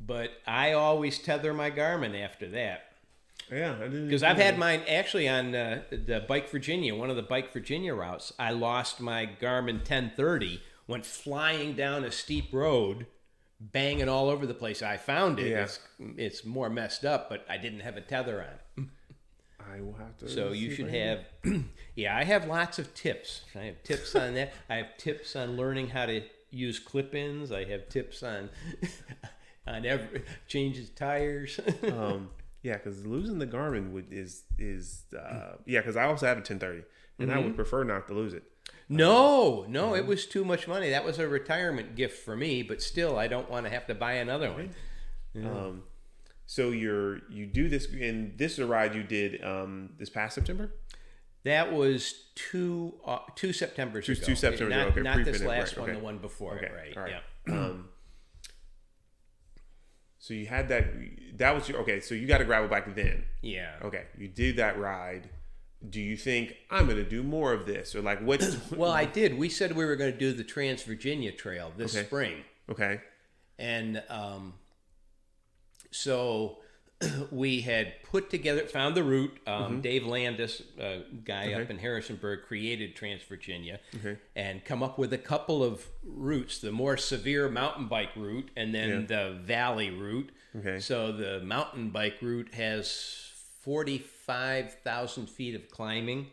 but I always tether my Garmin after that. Yeah, I didn't. Because I've had mine actually on the Bike Virginia, one of the Bike Virginia routes. I lost my Garmin 1030, went flying down a steep road, banging all over the place. I found it. Yeah. It's more messed up, but I didn't have a tether on. I will have to. So you should have. I have lots of tips. I have tips on that. I have tips on learning how to use clip-ins. I have tips on changes tires. Yeah, because losing the Garmin is because I also have a 1030, and I would prefer not to lose it. No, it was too much money. That was a retirement gift for me, but still, I don't want to have to buy another one. Yeah. So you do this, and this is a ride you did this past September? That was two Septembers ago. 2 September ago. Okay, not this last one, the one before it, right? All right. Yeah. So you had that was your, okay, so you got a gravel bike then. Yeah. Okay, you did that ride. Do you think I'm going to do more of this, or like what? Well, I did. We said we were going to do the Trans-Virginia Trail this spring. Okay. And so we had found the route. Dave Landis, a guy up in Harrisonburg, created Trans-Virginia and come up with a couple of routes, the more severe mountain bike route and then the valley route. Okay. So the mountain bike route has 45,000 feet of climbing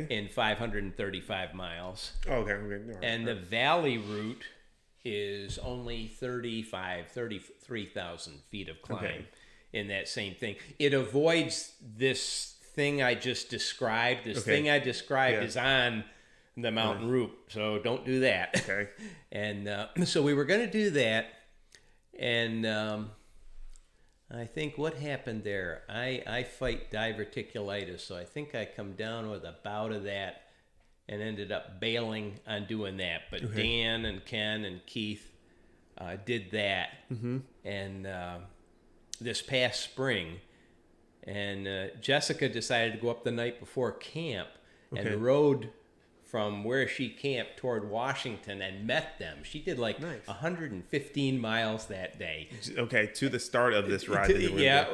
in 535 miles. Okay. Right. And the valley route is only 33,000 feet of climb in that same thing. It avoids this thing I just described. This thing I described is on the mountain route, so don't do that. Okay. And so we were going to do that, and I think what happened there, I fight diverticulitis, so I think I come down with a bout of that and ended up bailing on doing that. But Dan and Ken and Keith did that. And this past spring, and Jessica decided to go up the night before camp and rode from where she camped toward Washington and met them. She did like 115 miles that day. Okay, to the start of this ride.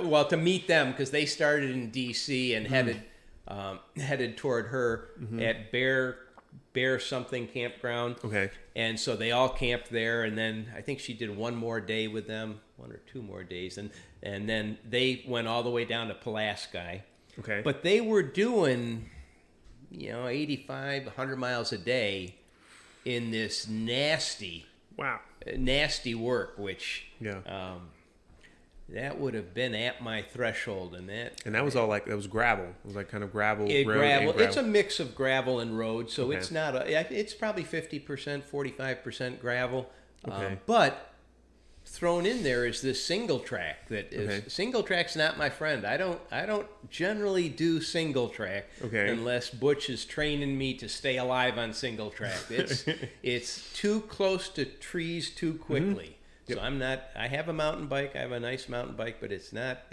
Well, to meet them, because they started in D.C. and headed toward her at Bear something campground. Okay. And so they all camped there, and then I think she did one more day with them, 1 or 2 more days, and then they went all the way down to Pulaski. Okay. But they were doing 85, 100 miles a day in this nasty work, which that would have been at my threshold, and that was all like, that was gravel. It was like kind of gravel. Gravel. It's a mix of gravel and road, so it's not it's probably 50%, 45% gravel. Okay. But thrown in there is this single track that is single track's not my friend. I don't generally do single track unless Butch is training me to stay alive on single track. It's too close to trees too quickly. Yep. So I'm not. I have a mountain bike. I have a nice mountain bike, but it's not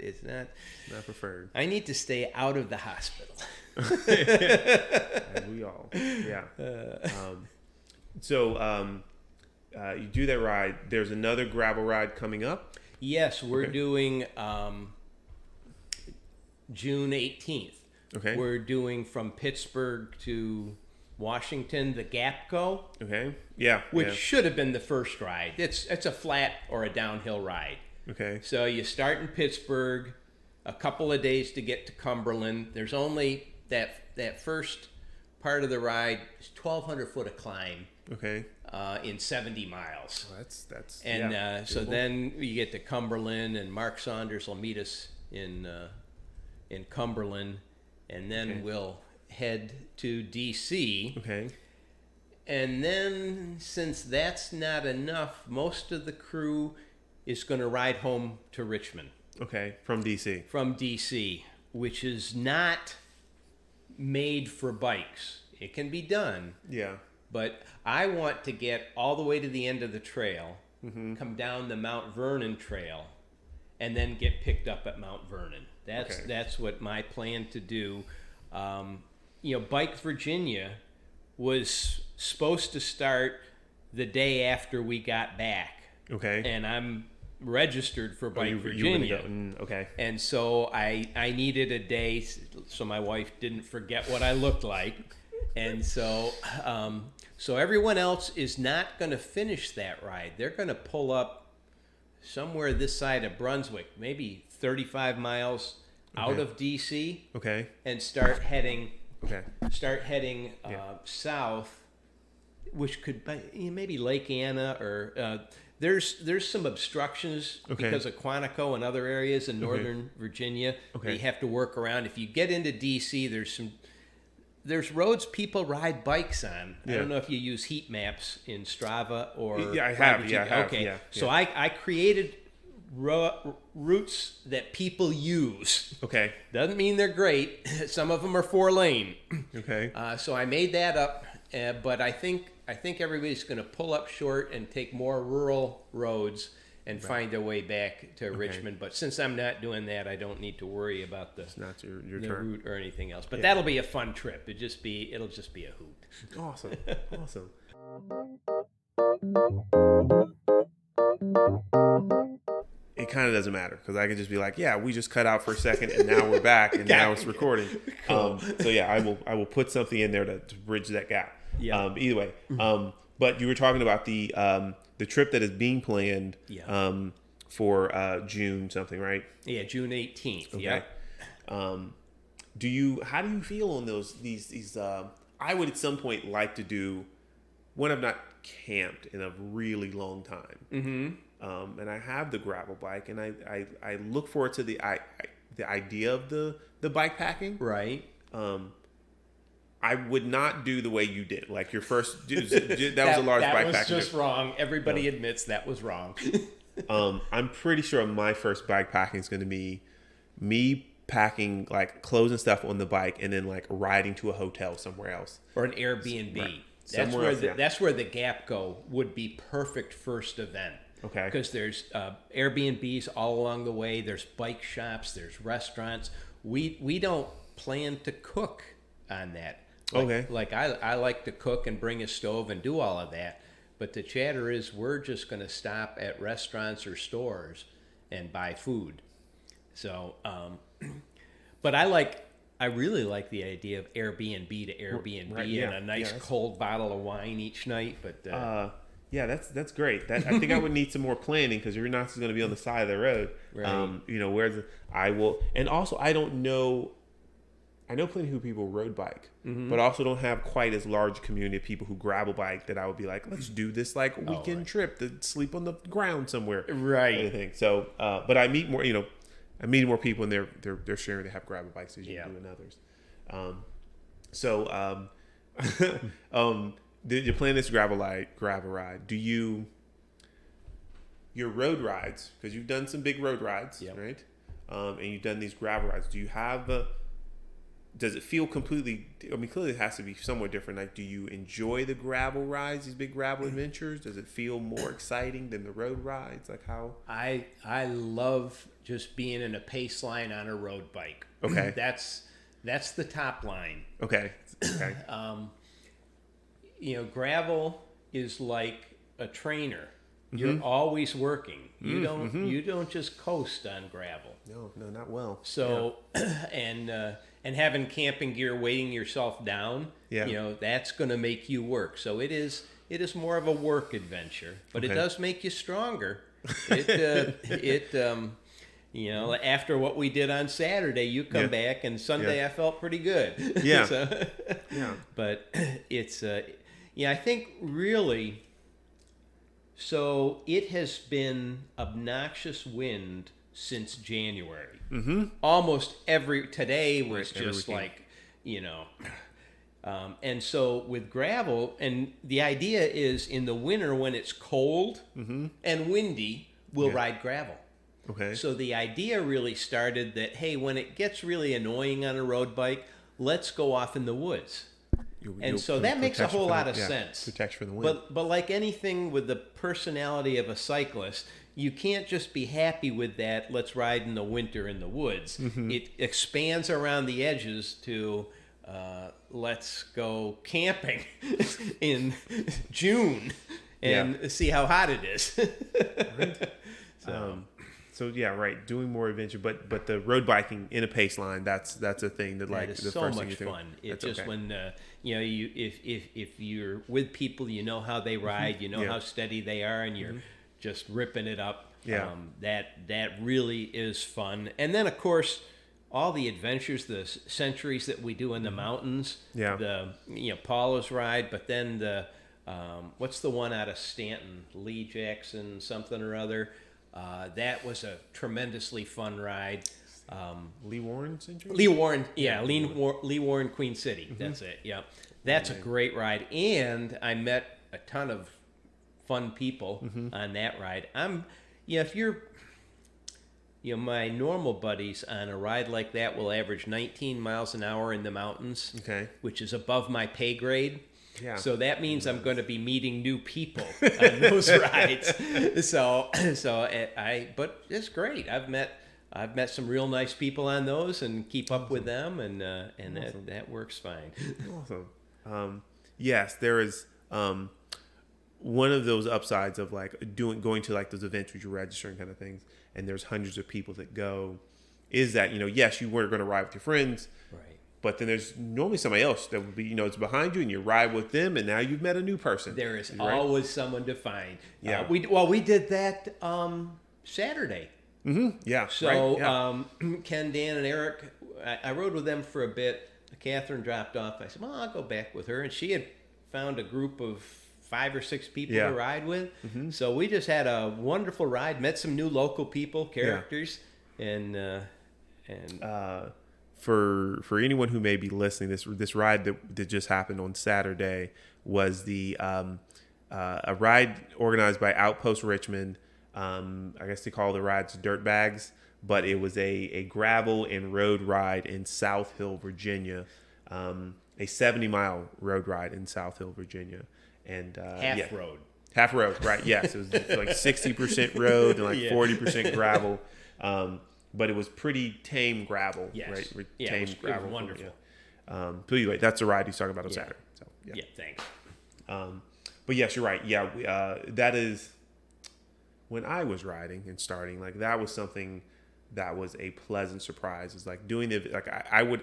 preferred. I need to stay out of the hospital. And we all, yeah. You do that ride. There's another gravel ride coming up. Yes, we're doing June 18th. Okay. We're doing from Pittsburgh to Washington, the Gap Go. Okay. Yeah. Which should have been the first ride. It's a flat or a downhill ride. Okay. So you start in Pittsburgh, a couple of days to get to Cumberland. There's only that first part of the ride is 1,200 foot of climb. Okay. In 70 miles. Well, that's so then you get to Cumberland, and Mark Saunders will meet us in Cumberland, and then we'll head to DC. Okay. And then, since that's not enough, most of the crew is going to ride home to Richmond. Okay, from DC. From DC, which is not made for bikes. It can be done. Yeah. But I want to get all the way to the end of the trail, come down the Mount Vernon trail, and then get picked up at Mount Vernon. That's what my plan to do. Bike Virginia was supposed to start the day after we got back. Okay. And I'm registered for Bike Virginia. Okay. And so I needed a day so my wife didn't forget what I looked like. And so everyone else is not going to finish that ride. They're going to pull up somewhere this side of Brunswick, maybe 35 miles out of DC. Okay. And start heading Yeah. south, which could be maybe Lake Anna or there's some obstructions because of Quantico and other areas in northern Virginia that you have to work around. If you get into DC, there's roads people ride bikes on. I don't know if you use heat maps in Strava or... Yeah, I have. Okay. Yeah. So I created routes that people use. Okay. Doesn't mean they're great. Some of them are 4-lane. Okay. So I made that up, but I think everybody's going to pull up short and take more rural roads and find their way back to Richmond. But since I'm not doing that, I don't need to worry about the route or anything else. But that'll be a fun trip. It'll just be a hoot. Awesome. It kind of doesn't matter because I could just be like, yeah, we just cut out for a second and now we're back and now it's recording. Cool. I will put something in there to bridge that gap. Yeah. Either way. But you were talking about the trip that is being planned for June something, right? Yeah, June 18th. Okay. Yeah. How do you feel on these I would at some point like to do when I've not camped in a really long time. Mm-hmm. And I have the gravel bike and I look forward to the idea of the bike packing. Right. I would not do the way you did. Like your first, that was a large bike packing. That was just wrong. Everybody admits that was wrong. I'm pretty sure my first bike packing is going to be me packing like clothes and stuff on the bike and then like riding to a hotel somewhere else. Or an Airbnb. Right. That's where the Gap Go would be perfect first event. Okay. Because there's Airbnbs all along the way. There's bike shops. There's restaurants. We don't plan to cook on that. Like I like to cook and bring a stove and do all of that. But the chatter is we're just going to stop at restaurants or stores and buy food. So, but I really like the idea of Airbnb to Airbnb and a nice cold bottle of wine each night. But yeah, that's great. I think I would need some more planning because you're not just going to be on the side of the road. Right. And also I don't know. I know plenty of people road bike, but also don't have quite as large community of people who gravel bike that I would be like, let's do this like weekend trip to sleep on the ground somewhere. Right. Anything. So, but I meet more, I meet more people and they're sharing they have gravel bikes as you do in others. You plan this gravel ride. Do your road rides, because you've done some big road rides, right? And you've done these gravel rides. Do you have does it feel completely? I mean, clearly it has to be somewhat different. Like, do you enjoy the gravel rides, these big gravel adventures? Does it feel more exciting than the road rides? Like how? I love just being in a pace line on a road bike. Okay, that's the top line. Okay. Gravel is like a trainer. You're always working. You don't just coast on gravel. No, not well. So, and having camping gear weighting yourself down, that's going to make you work. So it is more of a work adventure, but it does make you stronger. After what we did on Saturday, you come back, and Sunday I felt pretty good. Yeah. But it's, I think really. So it has been obnoxious wind since January. Almost today was just like, and so with gravel, and the idea is in the winter when it's cold and windy, we'll ride gravel. Okay. So the idea really started that, hey, when it gets really annoying on a road bike, let's go off in the woods. So that makes a whole lot of sense. Protects from the wind. But like anything with the personality of a cyclist, you can't just be happy with that, let's ride in the winter in the woods. It expands around the edges to let's go camping in June and see how hot it is. Right. So yeah, right. Doing more adventure, but the road biking in a pace line, that's a thing that like is the so first much thing you think. fun. It's just when if you're with people, you know how they ride, you know how steady they are, and you're just ripping it up. Yeah. That really is fun. And then of course all the adventures, the centuries that we do in the mountains. Yeah. The Paula's ride, but then the what's the one out of Stanton, Lee Jackson something or other. That was a tremendously fun ride. Lee Warren Century? Lee Warren, Lee Warren Queen City. That's it. Yeah, that's a great ride, and I met a ton of fun people on that ride. If you're, my normal buddies on a ride like that will average 19 miles an hour in the mountains, which is above my pay grade. Yeah. So that means I'm going to be meeting new people on those rides. But it's great. I've met some real nice people on those and keep up with them, and that works fine. Awesome. Yes, there is one of those upsides of like going to like those events where you're registering kind of things, and there's hundreds of people that go. Is that yes, you weren't going to ride with your friends, right? But then there's normally somebody else that would be, it's behind you, and you ride with them, and now you've met a new person. There is always someone to find. Yeah. We did that Saturday. Yeah. So Ken, Dan, and Eric, I rode with them for a bit. Catherine dropped off. I said, well, I'll go back with her. And she had found a group of 5 or 6 people to ride with. So we just had a wonderful ride, met some new local people, characters, and for anyone who may be listening, this ride that just happened on Saturday was a ride organized by Outpost Richmond. I guess they call the rides dirt bags, but it was a gravel and road ride in South Hill, Virginia, a 70-mile road ride in South Hill, Virginia, and half road, right? Yes, it was like 60% road and like 40% gravel. But it was pretty tame gravel, right? Tame gravel, it was wonderful. But anyway, that's the ride he's talking about on Saturday. So thanks. But yes, you're right. Yeah, that is when I was riding and starting. Like that was something that was a pleasant surprise. It's like doing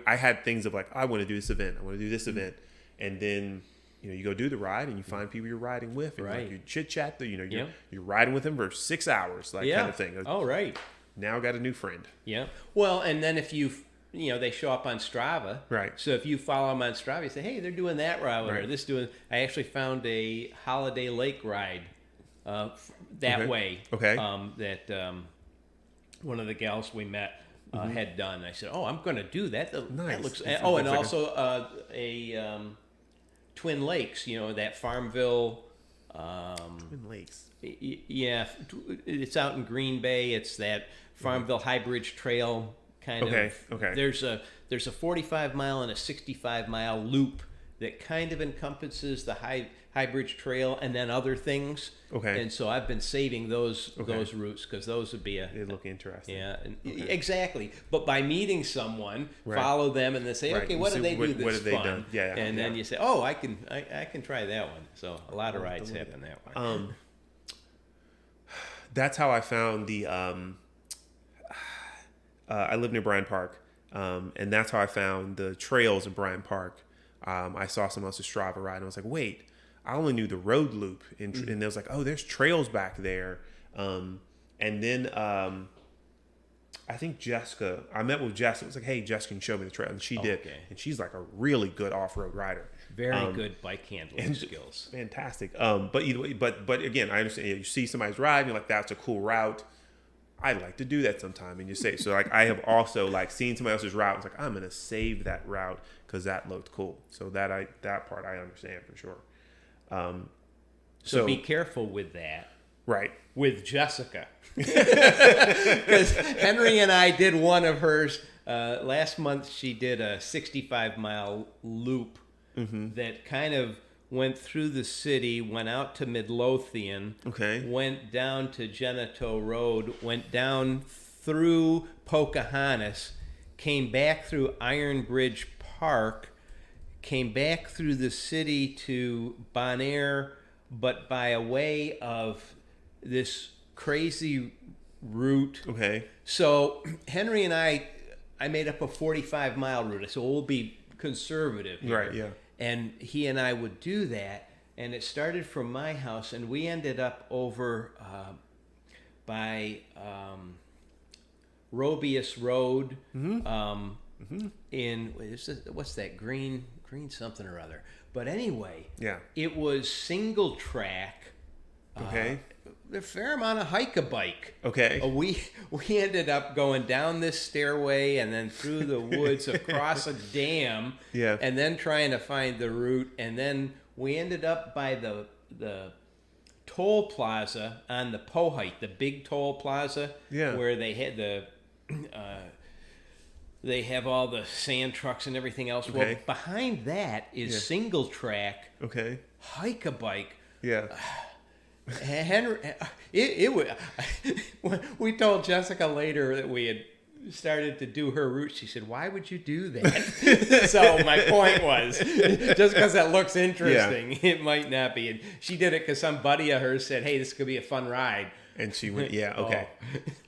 I had things of like I want to do this event, I want to do this event, and then you go do the ride and you find people you're riding with, and like you chit chat. You're riding with them for 6 hours, kind of thing. Oh, right. Now got a new friend. Yeah. Well, and then if you they show up on Strava. Right. So if you follow them on Strava, you say, hey, they're doing that route or this doing. I actually found a Holiday Lake ride that way. Okay. That one of the gals we met had done. I said, oh, I'm going to do that. Nice. That looks. That and like also a Twin Lakes. That Farmville. Twin Lakes. Yeah, it's out in Green Bay. It's that Farmville High Bridge Trail kind of. Okay. There's a 45-mile and a 65-mile loop that kind of encompasses the High Bridge Trail and then other things. Okay. And so I've been saving those routes because those would be They look interesting. Yeah, exactly. But by meeting someone, follow them, and they say, okay, what do they do? What have they done? Yeah. And then you say, oh, I can try that one. So a lot of rides happen that way. That's how I found the. I live near Bryant Park, and that's how I found the trails in Bryant Park. I saw someone else's Strava ride, and I was like, wait, I only knew the road loop, and they was like, oh, there's trails back there. And then I think Jessica, I met with Jessica. It was like, hey, Jessica, can you show me the trail? And she did, and she's like a really good off-road rider. Very good bike handling skills. Fantastic. But either way, but again, I understand. You see somebody's ride, and you're like, that's a cool route. I'd like to do that sometime, and you say so. Like I have also like seen somebody else's route. It's like I'm gonna save that route because that looked cool. So that part I understand for sure. So be careful with that. Right. With Jessica, because Henry and I did one of hers last month. She did a 65-mile loop that kind of went through the city, went out to Midlothian, went down to Genito Road, went down through Pocahontas, came back through Iron Bridge Park, came back through the city to Bonaire, but by a way of this crazy route. Okay. So Henry and I made up a 45-mile route, so we'll be conservative here. Right, yeah. And he and I would do that, and it started from my house, and we ended up over by Robius Road in what's that green something or other. But anyway, it was single track. Okay. A fair amount of hike-a-bike. Okay. We ended up going down this stairway and then through the woods across a dam. Yeah. And then trying to find the route. And then we ended up by the toll plaza on the Pohite, the big toll plaza. Yeah. Where they had they have all the sand trucks and everything else. Okay. Well, behind that is single track. Okay. Hike-a-bike. Yeah. Henry, we told Jessica later that we had started to do her route. She said, "Why would you do that?" So my point was, just because it looks interesting, it might not be. And she did it because some buddy of hers said, "Hey, this could be a fun ride." And she went, okay.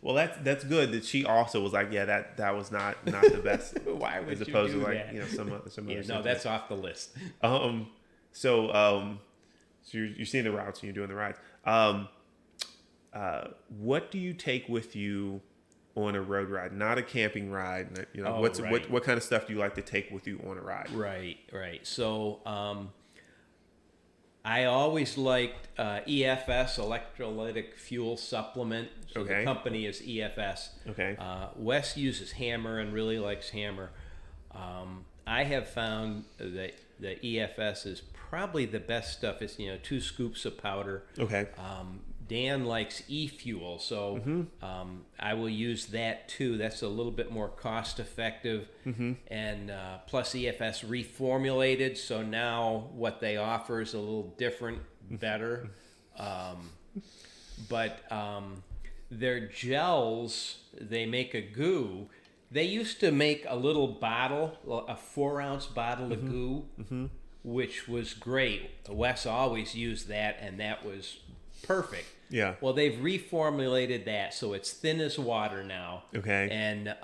Well, that's good that she also was like, that was not the best. Why would as you opposed do to like that? some other. No, that's off the list. So you're seeing the routes and you're doing the rides. What do you take with you on a road ride? Not a camping ride. What kind of stuff do you like to take with you on a ride? Right. So I always liked EFS, electrolytic fuel supplement. So the company is EFS. Okay. Wes uses Hammer and really likes Hammer. I have found that the EFS is probably the best stuff. It's 2 scoops of powder. Okay. Dan likes e-fuel, so I will use that too. That's a little bit more cost effective, and plus EFS reformulated. So now what they offer is a little different, better. But their gels, they make a goo. They used to make a little bottle, a 4-ounce bottle of goo, which was great. Wes always used that, and that was perfect. Yeah. Well, they've reformulated that, so it's thin as water now. Okay. And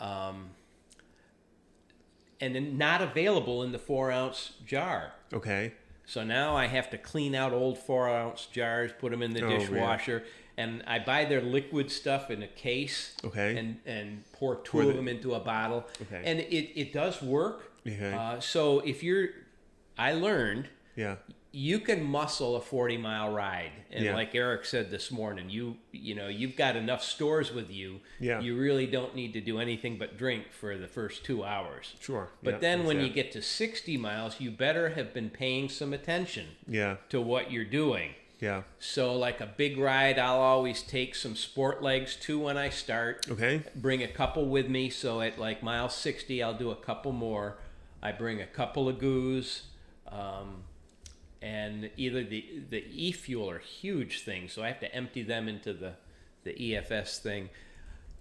then not available in the 4-ounce jar. Okay. So now I have to clean out old 4-ounce jars, put them in the dishwasher, and I buy their liquid stuff in a case. Okay. And pour two of them into a bottle. Okay. And it does work. Okay. So I learned. Yeah. You can muscle a 40-mile ride, and like Eric said this morning, you've got enough stores with you. Yeah. You really don't need to do anything but drink for the first 2 hours. Sure. But then when you get to 60 miles, you better have been paying some attention. To what you're doing. Yeah. So like a big ride, I'll always take some sport legs too when I start. Okay. Bring a couple with me, so at like mile 60, I'll do a couple more. I bring a couple of goos. And either the e-fuel are huge things, so I have to empty them into the EFS thing.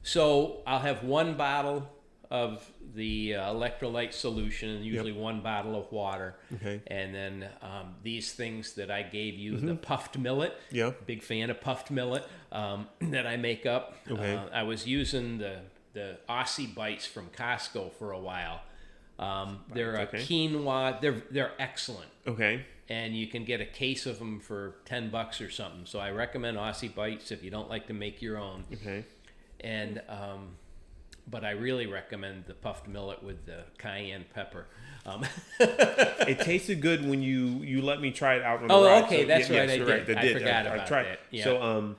So I'll have one bottle of the electrolyte solution, and usually one bottle of water. Okay. And then these things that I gave you, the puffed millet. Yeah. Big fan of puffed millet that I make up. Okay. I was using the Aussie Bites from Costco for a while. They're a quinoa. They're excellent. Okay. And you can get a case of them for $10 or something. So I recommend Aussie Bites if you don't like to make your own. Okay. And but I really recommend the puffed millet with the cayenne pepper. It tasted good when you let me try it out on the ride. Okay, so, that's right. I you're did. Right. I forgot about tried. that. Yeah. So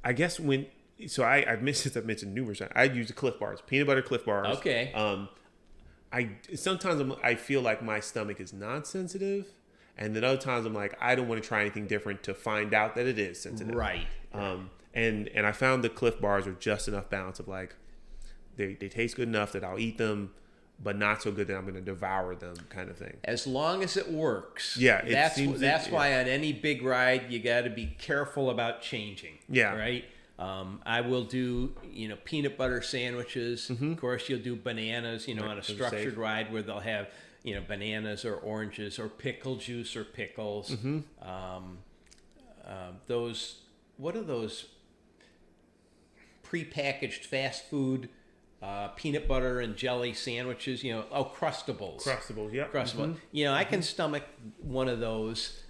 I guess I've mentioned numerous times. I use the Cliff Bars, peanut butter Cliff Bars. Okay. I feel like my stomach is not sensitive, and then other times I'm like, I don't want to try anything different to find out that it is sensitive. Right. And I found the Cliff Bars are just enough balance of like they taste good enough that I'll eat them, but not so good that I'm going to devour them, kind of thing. As long as it works. Yeah, that's why on any big ride you got to be careful about changing. Yeah. Right. I will do, peanut butter sandwiches. Mm-hmm. Of course, you'll do bananas, on a structured ride where they'll have, bananas or oranges or pickle juice or pickles. Mm-hmm. What are those prepackaged fast food peanut butter and jelly sandwiches? Crustables. Crustables, yeah. Crustable. Mm-hmm. I can stomach one of those.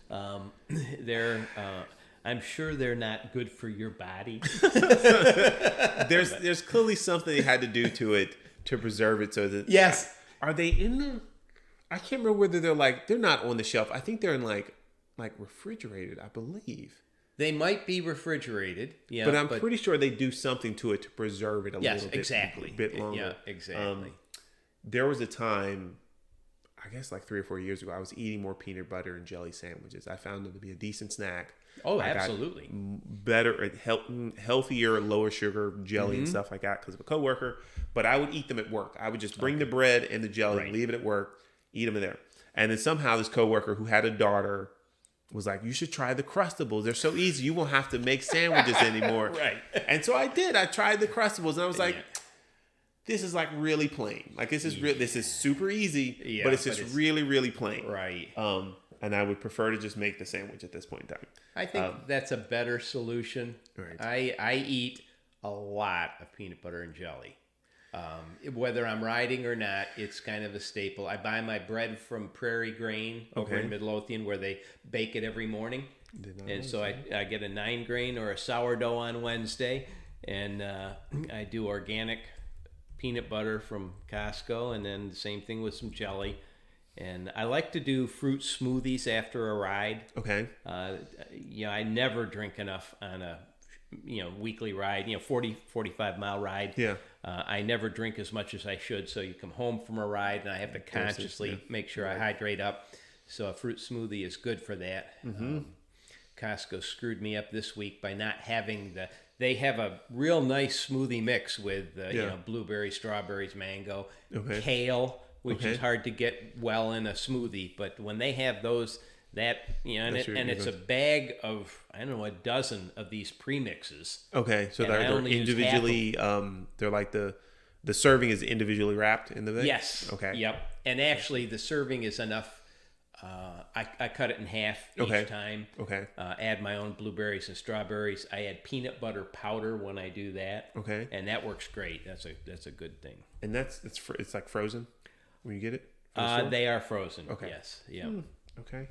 They're... I'm sure they're not good for your body. There's clearly something they had to do to it to preserve it so that... Yes. Are they in the... I can't remember whether they're not on the shelf. I think they're in like refrigerated, I believe. They might be refrigerated. Yeah. But I'm pretty sure they do something to it to preserve it a little bit longer. Yeah, exactly. There was a time, I guess like 3 or 4 years ago, I was eating more peanut butter and jelly sandwiches. I found them to be a decent snack. Oh, absolutely. Better, healthier, lower sugar jelly and stuff like that because of a coworker. But I would eat them at work. I would just bring the bread and the jelly, and leave it at work, eat them in there. And then somehow this coworker who had a daughter was like, "You should try the Crustables. They're so easy. You won't have to make sandwiches anymore." Right. And so I did. I tried the Crustables, and I was like, "This is like really plain. Like this is this is super easy, but it's really, really plain." Right. And I would prefer to just make the sandwich at this point in time. I think that's a better solution. Right. I eat a lot of peanut butter and jelly. Whether I'm riding or not, it's kind of a staple. I buy my bread from Prairie Grain over in Midlothian where they bake it every morning. And so I get a 9-grain or a sourdough on Wednesday. And I do organic peanut butter from Costco, and then the same thing with some jelly. And I like to do fruit smoothies after a ride. Okay. I never drink enough on a weekly ride, 45 mile ride. Yeah. I never drink as much as I should. So you come home from a ride and I have to consciously make sure I hydrate up. So a fruit smoothie is good for that. Mm-hmm. Costco screwed me up this week by not having they have a real nice smoothie mix with, blueberries, strawberries, mango, kale, which is hard to get well in a smoothie. But when they have those, it's a bag of, I don't know, a dozen of these premixes. Okay, so they're individually, they're like the serving is individually wrapped in the bag? Yes. Okay. Yep. And actually the serving is enough. I cut it in half each time. Okay. Add my own blueberries and strawberries. I add peanut butter powder when I do that. Okay. And that works great. That's a good thing. And it's like frozen when you get it? They are frozen. Okay. Yes. Yeah. Okay.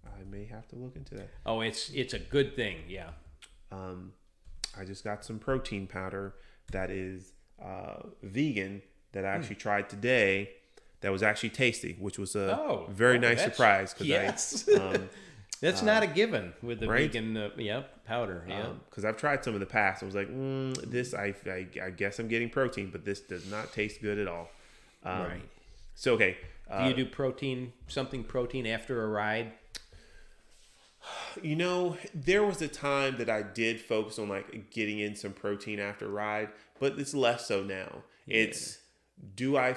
I may have to look into that. Oh, it's a good thing. Yeah. I just got some protein powder that is vegan that I actually tried today. That was actually tasty, which was a very nice surprise. Yes. That's not a given with the vegan powder. Yeah. Because I've tried some in the past. I was like, this, I guess I'm getting protein, but this does not taste good at all. Right. So, okay. Do you do protein after a ride? You know, there was a time that I did focus on like getting in some protein after a ride, but it's less so now. Yeah. It's, do I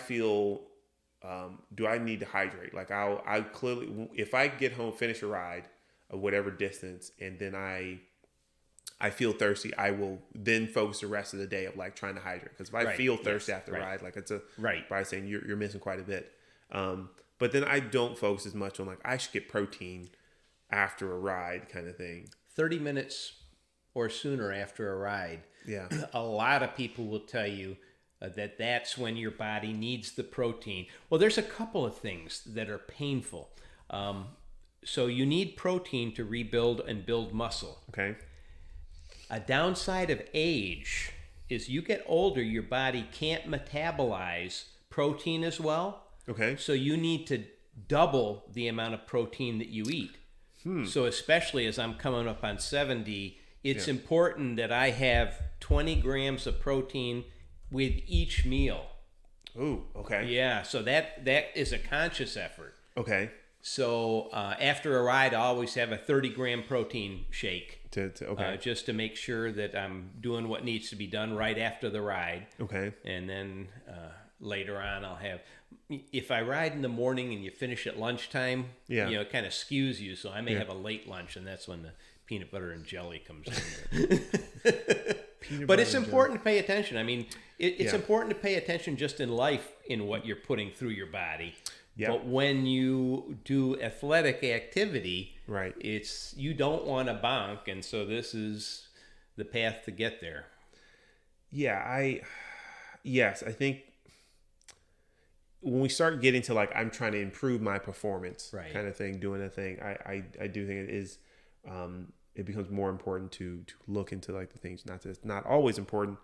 need to hydrate? Like I clearly, if I get home, finish a ride of whatever distance, and then I feel thirsty, I will then focus the rest of the day of like trying to hydrate. Because if I feel thirsty after a ride, like it's by saying you're missing quite a bit. But then I don't focus as much on like, I should get protein after a ride kind of thing. 30 minutes or sooner after a ride. Yeah. A lot of people will tell you that's when your body needs the protein. Well, there's a couple of things that are painful. So you need protein to rebuild and build muscle. Okay. A downside of age is you get older, your body can't metabolize protein as well. Okay. So you need to double the amount of protein that you eat. So especially as I'm coming up on 70, it's important that I have 20 grams of protein with each meal. Ooh, okay. Yeah, so that is a conscious effort. Okay. So after a ride, I always have a 30-gram protein shake. Okay. Just to make sure that I'm doing what needs to be done right after the ride. Okay. And then later on, I'll have... If I ride in the morning and you finish at lunchtime, it kind of skews you. So I may have a late lunch, and that's when the peanut butter and jelly comes in. But it's important to pay attention. I mean, it's important to pay attention just in life in what you're putting through your body. Yeah. But when you do athletic activity, you don't want to bonk, and so this is the path to get there. Yeah, I think when we start getting to like I'm trying to improve my performance kind of thing, doing a thing, I do think it is it becomes more important to look into like the things. Not that it's not always important,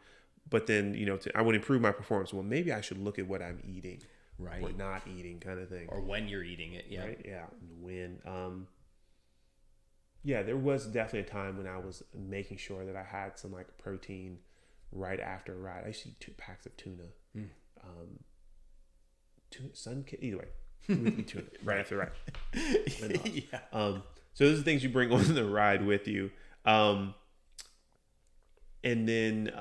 but then I would improve my performance. Well, maybe I should look at what I'm eating, or not eating, kind of thing, or when you're eating it. Yeah, when. There was definitely a time when I was making sure that I had some like protein right after a ride. I used to eat 2 packs of tuna. Either way, we eat tuna right after the ride. So those are things you bring on the ride with you. And then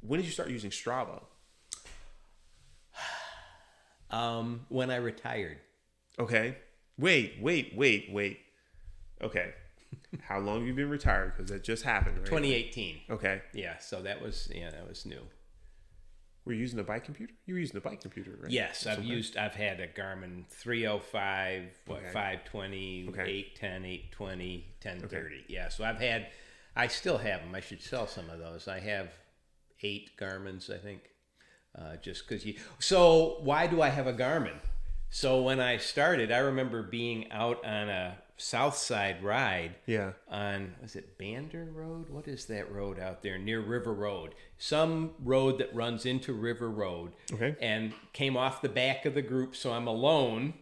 when did you start using Strava? When I retired. Okay. Wait. Okay. How long have you been retired? Because that just happened, right? 2018. Okay. Yeah, so that was new. Were you using a bike computer? You were using a bike computer, right? Yes, I've had a Garmin 305, 520, 810, 820, 1030. Okay. Yeah, so I still have them. I should sell some of those. I have 8 Garmins, I think. Just because So why do I have a Garmin? So when I started, I remember being out on a South Side ride. Yeah. On, was it Bander Road? What is that road out there near River Road? Some road that runs into River Road. Okay. And came off the back of the group, so I'm alone.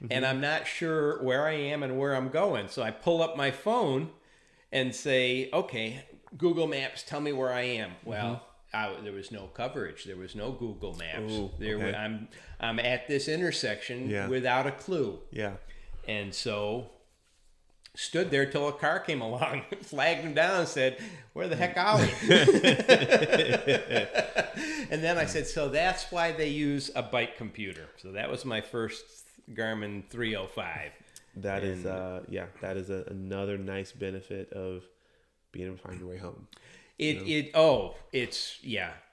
Mm-hmm. And I'm not sure where I am and where I'm going. So I pull up my phone and say, okay, Google Maps, tell me where I am. Well, there was no coverage. There was no Google Maps. Ooh, okay. I'm at this intersection without a clue. Yeah. And so stood there till a car came along, flagged him down and said, where the heck are we? And then I said, so that's why they use a bike computer. So that was my first Garmin 305. That is another nice benefit of being able to find your way home.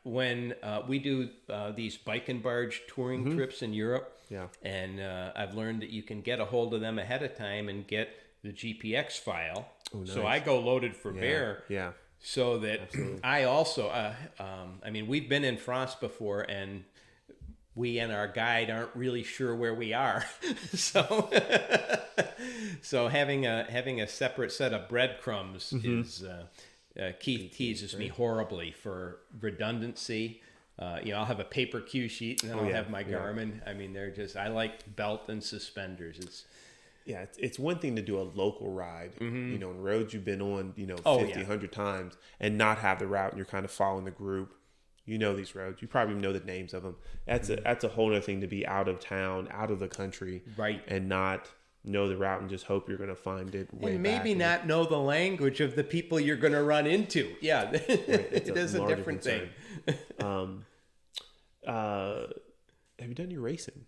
When we do these bike and barge touring trips in Europe, and I've learned that you can get a hold of them ahead of time and get the GPX file. Oh, nice. So I go loaded for bear. Yeah. So that I also, we've been in France before, and we and our guide aren't really sure where we are. So so having a separate set of breadcrumbs is Keith teases me horribly for redundancy. I'll have a paper cue sheet and then I'll have my Garmin. I mean, I like belt and suspenders. It's one thing to do a local ride, on roads you've been on, 100 times and not have the route and you're kind of following the group. You know these roads. You probably know the names of them. That's a whole other thing to be out of town, out of the country, right, and not know the route and just hope you're going to find it. And maybe not know the language of the people you're going to run into. Yeah, right. It is a different thing. Have you done your racing?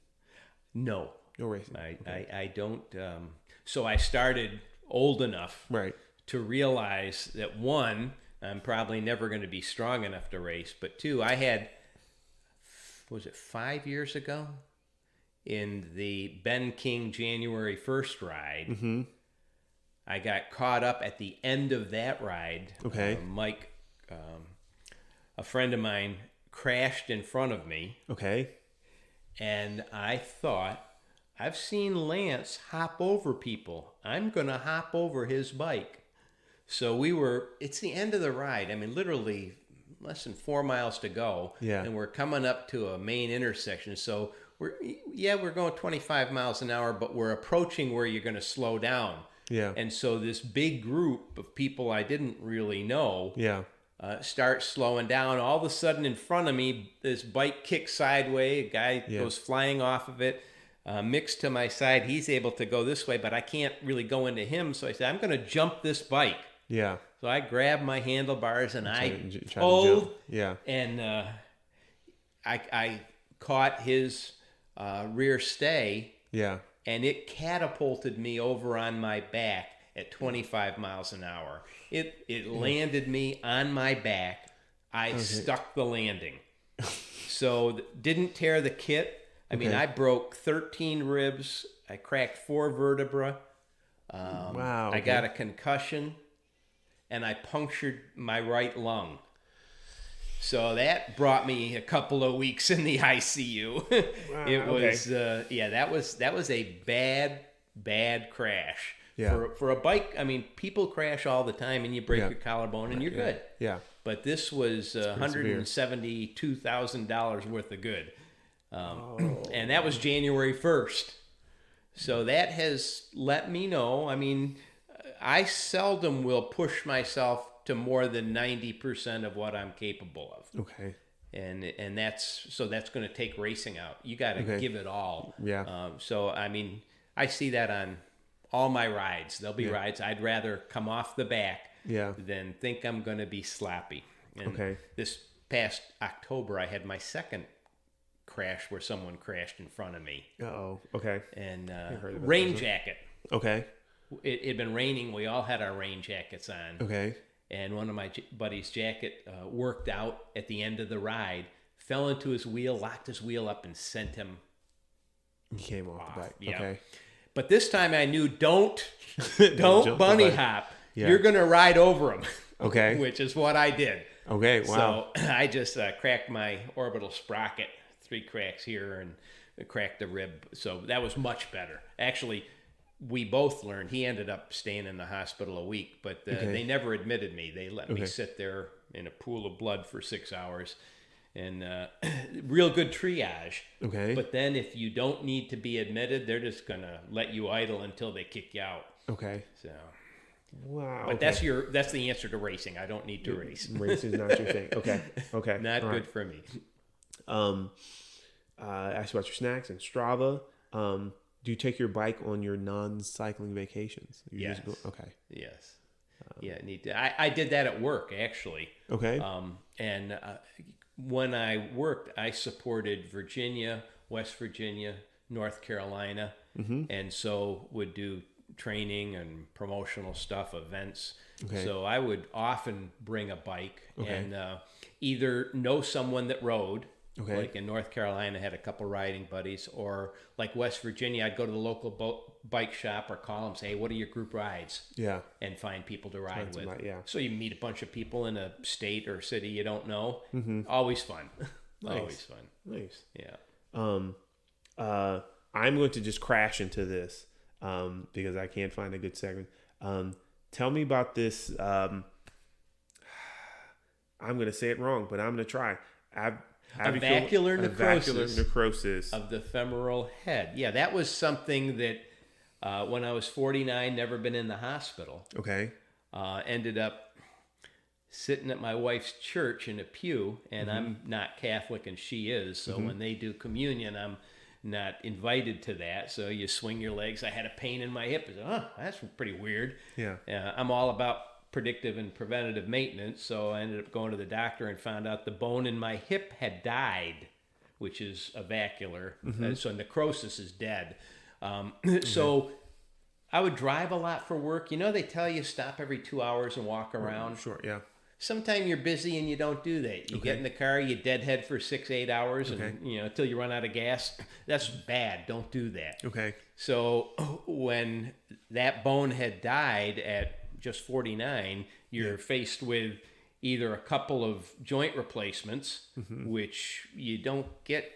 No racing. I don't. So I started old enough, right, to realize that one, I'm probably never going to be strong enough to race. But two, I had, was it 5 years ago, in the Ben King January 1st ride, I got caught up at the end of that ride. Okay. Mike, a friend of mine, crashed in front of me. Okay. And I thought, I've seen Lance hop over people. I'm going to hop over his bike. So it's the end of the ride. I mean, literally less than 4 miles to go. Yeah. And we're coming up to a main intersection. So we're going 25 miles an hour, but we're approaching where you're going to slow down. Yeah. And so this big group of people I didn't really know starts slowing down. All of a sudden in front of me, this bike kicks sideways. A guy goes flying off of it. Mixed to my side, he's able to go this way, but I can't really go into him. So I said, I'm going to jump this bike. Yeah. So I grabbed my handlebars and I pulled. Yeah. And I caught his rear stay. Yeah. And it catapulted me over on my back at 25 miles an hour. It landed me on my back. I stuck the landing. So didn't tear the kit. I mean, I broke 13 ribs. I cracked 4 vertebrae. Wow. I got a concussion, and I punctured my right lung. So that brought me a couple of weeks in the ICU. Wow, It was, that was a bad crash. Yeah. For a bike, I mean, people crash all the time, and you break your collarbone, and you're good. Yeah. But this was $172,000 worth of good. And that was January 1st. So that has let me know. I mean, I seldom will push myself to more than 90% of what I'm capable of. Okay. And that's going to take racing out. You got to give it all. Yeah. So, I mean, I see that on all my rides. There'll be rides I'd rather come off the back than think I'm going to be sloppy. And this past October, I had my second crash where someone crashed in front of me. Uh-oh. Okay. And rain jacket. Okay. It had been raining. We all had our rain jackets on. Okay. And one of my buddy's jacket worked out at the end of the ride, fell into his wheel, locked his wheel up, and sent him. He came off the back. Yeah. Okay. But this time I knew don't bunny hop. Yeah. You're going to ride over him. Okay. Which is what I did. Okay. Wow. So I just cracked my orbital sprocket, 3 cracks here, and cracked the rib. So that was much better. Actually, we both learned. He ended up staying in the hospital a week, but they never admitted me. They let me sit there in a pool of blood for 6 hours, and real good triage. Okay. But then if you don't need to be admitted, they're just going to let you idle until they kick you out. Okay. So. Wow. But that's the answer to racing. I don't need to race. Race is not your thing. Okay. Okay. Not all good for me. Ask you about your snacks and Strava. Do you take your bike on your non-cycling vacations? Yes. Okay. Yes. Need to. I did that at work, actually. Okay. And when I worked, I supported Virginia, West Virginia, North Carolina, and so would do training and promotional stuff, events. Okay. So I would often bring a bike and either know someone that rode. Okay. Like in North Carolina, I had a couple riding buddies, or like West Virginia, I'd go to the local bike shop or call them, say, hey, what are your group rides? Yeah. And find people to ride with. So you meet a bunch of people in a state or city you don't know. Always fun. Nice. Always fun. Nice. Yeah. I'm going to just crash into this because I can't find a good segment. Tell me about this. I'm going to say it wrong, but I'm going to try. Avascular necrosis of the femoral head. Yeah, that was something that when I was 49, never been in the hospital. Okay. Ended up sitting at my wife's church in a pew, and I'm not Catholic and she is, so when they do communion, I'm not invited to that. So you swing your legs. I had a pain in my hip. I said, oh, that's pretty weird. Yeah. I'm all about predictive and preventative maintenance, so I ended up going to the doctor and found out the bone in my hip had died, which is avascular. So necrosis is dead. So I would drive a lot for work. You know, they tell you stop every 2 hours and walk around. Sure, yeah. Sometimes you're busy and you don't do that. You get in the car, you deadhead for 6-8 hours, and until you run out of gas. That's bad. Don't do that. Okay. So when that bone had died at just 49, you're faced with either a couple of joint replacements, which you don't get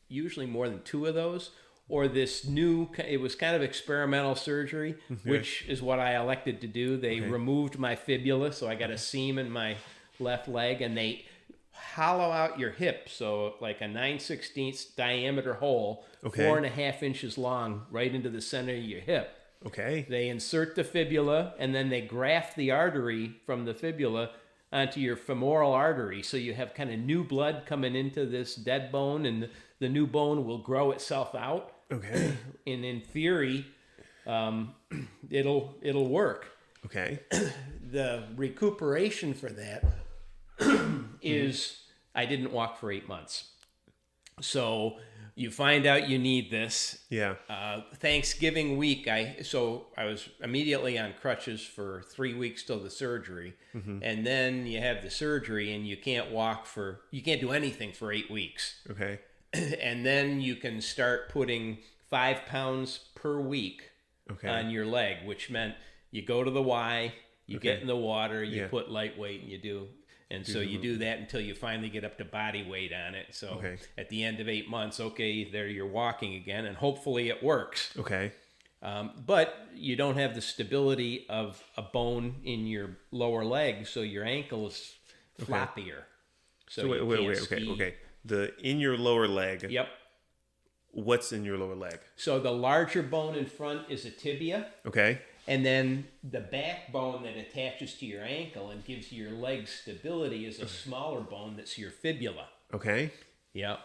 usually more than 2 of those, or this new, it was kind of experimental surgery, which is what I elected to do. They removed my fibula, so I got a seam in my left leg, and they hollow out your hip, so like a 9/16 diameter hole, 4.5 inches long, right into the center of your hip. Okay. They insert the fibula, and then they graft the artery from the fibula onto your femoral artery, so you have kind of new blood coming into this dead bone, and the new bone will grow itself out. Okay. And in theory, it'll work. Okay. The recuperation for that is I didn't walk for 8 months. So you find out you need this. Yeah. Thanksgiving week, I was immediately on crutches for 3 weeks till the surgery, and then you have the surgery and you can't do anything for 8 weeks. Okay. And then you can start putting 5 pounds per week on your leg, which meant you go to the Y, you get in the water, you put lightweight, and you do. And so you do that until you finally get up to body weight on it. So at the end of 8 months, there you're walking again, and hopefully it works. Okay. But you don't have the stability of a bone in your lower leg, so your ankle is floppier. So wait. Okay. The in your lower leg. Yep. What's in your lower leg? So the larger bone in front is a tibia. Okay. And then the backbone that attaches to your ankle and gives your leg stability is a smaller bone that's your fibula. Okay. Yep.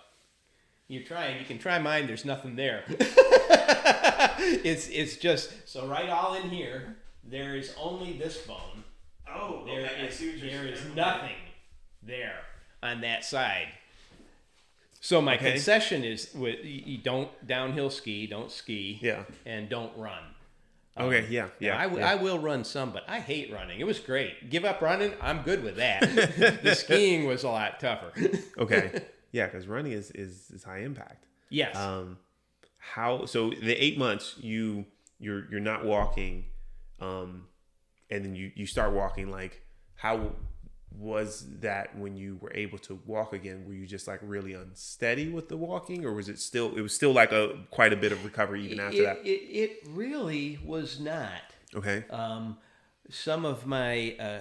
You can try mine, there's nothing there. It's just, so right all in here, there is only this bone. Oh, there is nothing there on that side. So my concession is you don't downhill ski, don't ski, and don't run. Okay, I will run some, but I hate running. It was great. Give up running, I'm good with that. The skiing was a lot tougher. Okay, yeah, because running is high impact. Yes. So the 8 months you're not walking, and then you start walking. Like, how was that when you were able to walk again? Were you just like really unsteady with the walking, or was it still like quite a bit of recovery even after that? It really was not. Okay. Some of my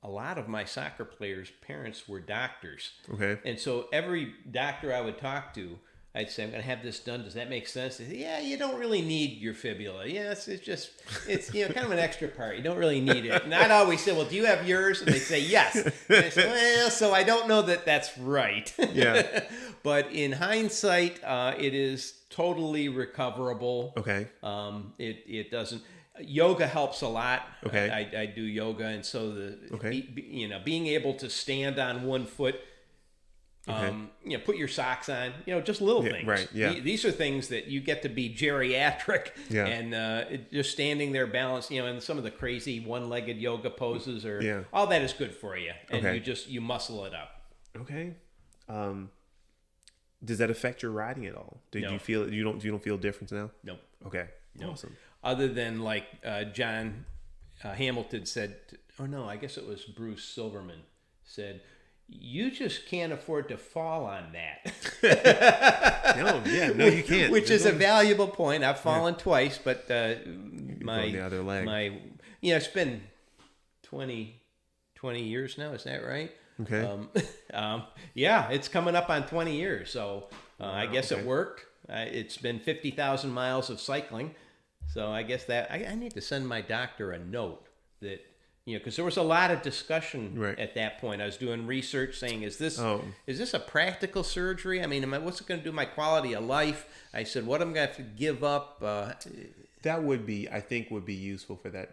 a lot of my soccer players' parents were doctors. Okay. And so every doctor I would talk to, I'd say, I'm going to have this done. Does that make sense? They say, yeah, you don't really need your fibula. Yeah, it's kind of an extra part. You don't really need it. And I'd always say, well, do you have yours? And they'd say, yes. And I say, well, so I don't know that that's right. Yeah. But in hindsight, it is totally recoverable. Okay. It doesn't. Yoga helps a lot. Okay. I do yoga, and so being able to stand on one foot. Put your socks on, just little things. Right. Yeah. These are things that you get to be geriatric and just standing there balanced, and some of the crazy one-legged yoga poses all that is good for you. And you muscle it up. Okay. Does that affect your riding at all? Did you feel you don't feel a difference now? No. Okay. No. Awesome. Other than like John Hamilton said, I guess it was Bruce Silverman said, you just can't afford to fall on that. No, you can't. Which is a valuable point. I've fallen twice, but on the other leg. It's been 20 years now. Is that right? Okay. Yeah, it's coming up on 20 years. So I guess it worked. It's been 50,000 miles of cycling. So I guess that I need to send my doctor a note that, because there was a lot of discussion at that point. I was doing research saying, is this a practical surgery? I mean, what's it going to do to my quality of life? I said, what am I going to have to give up? That would be useful for that.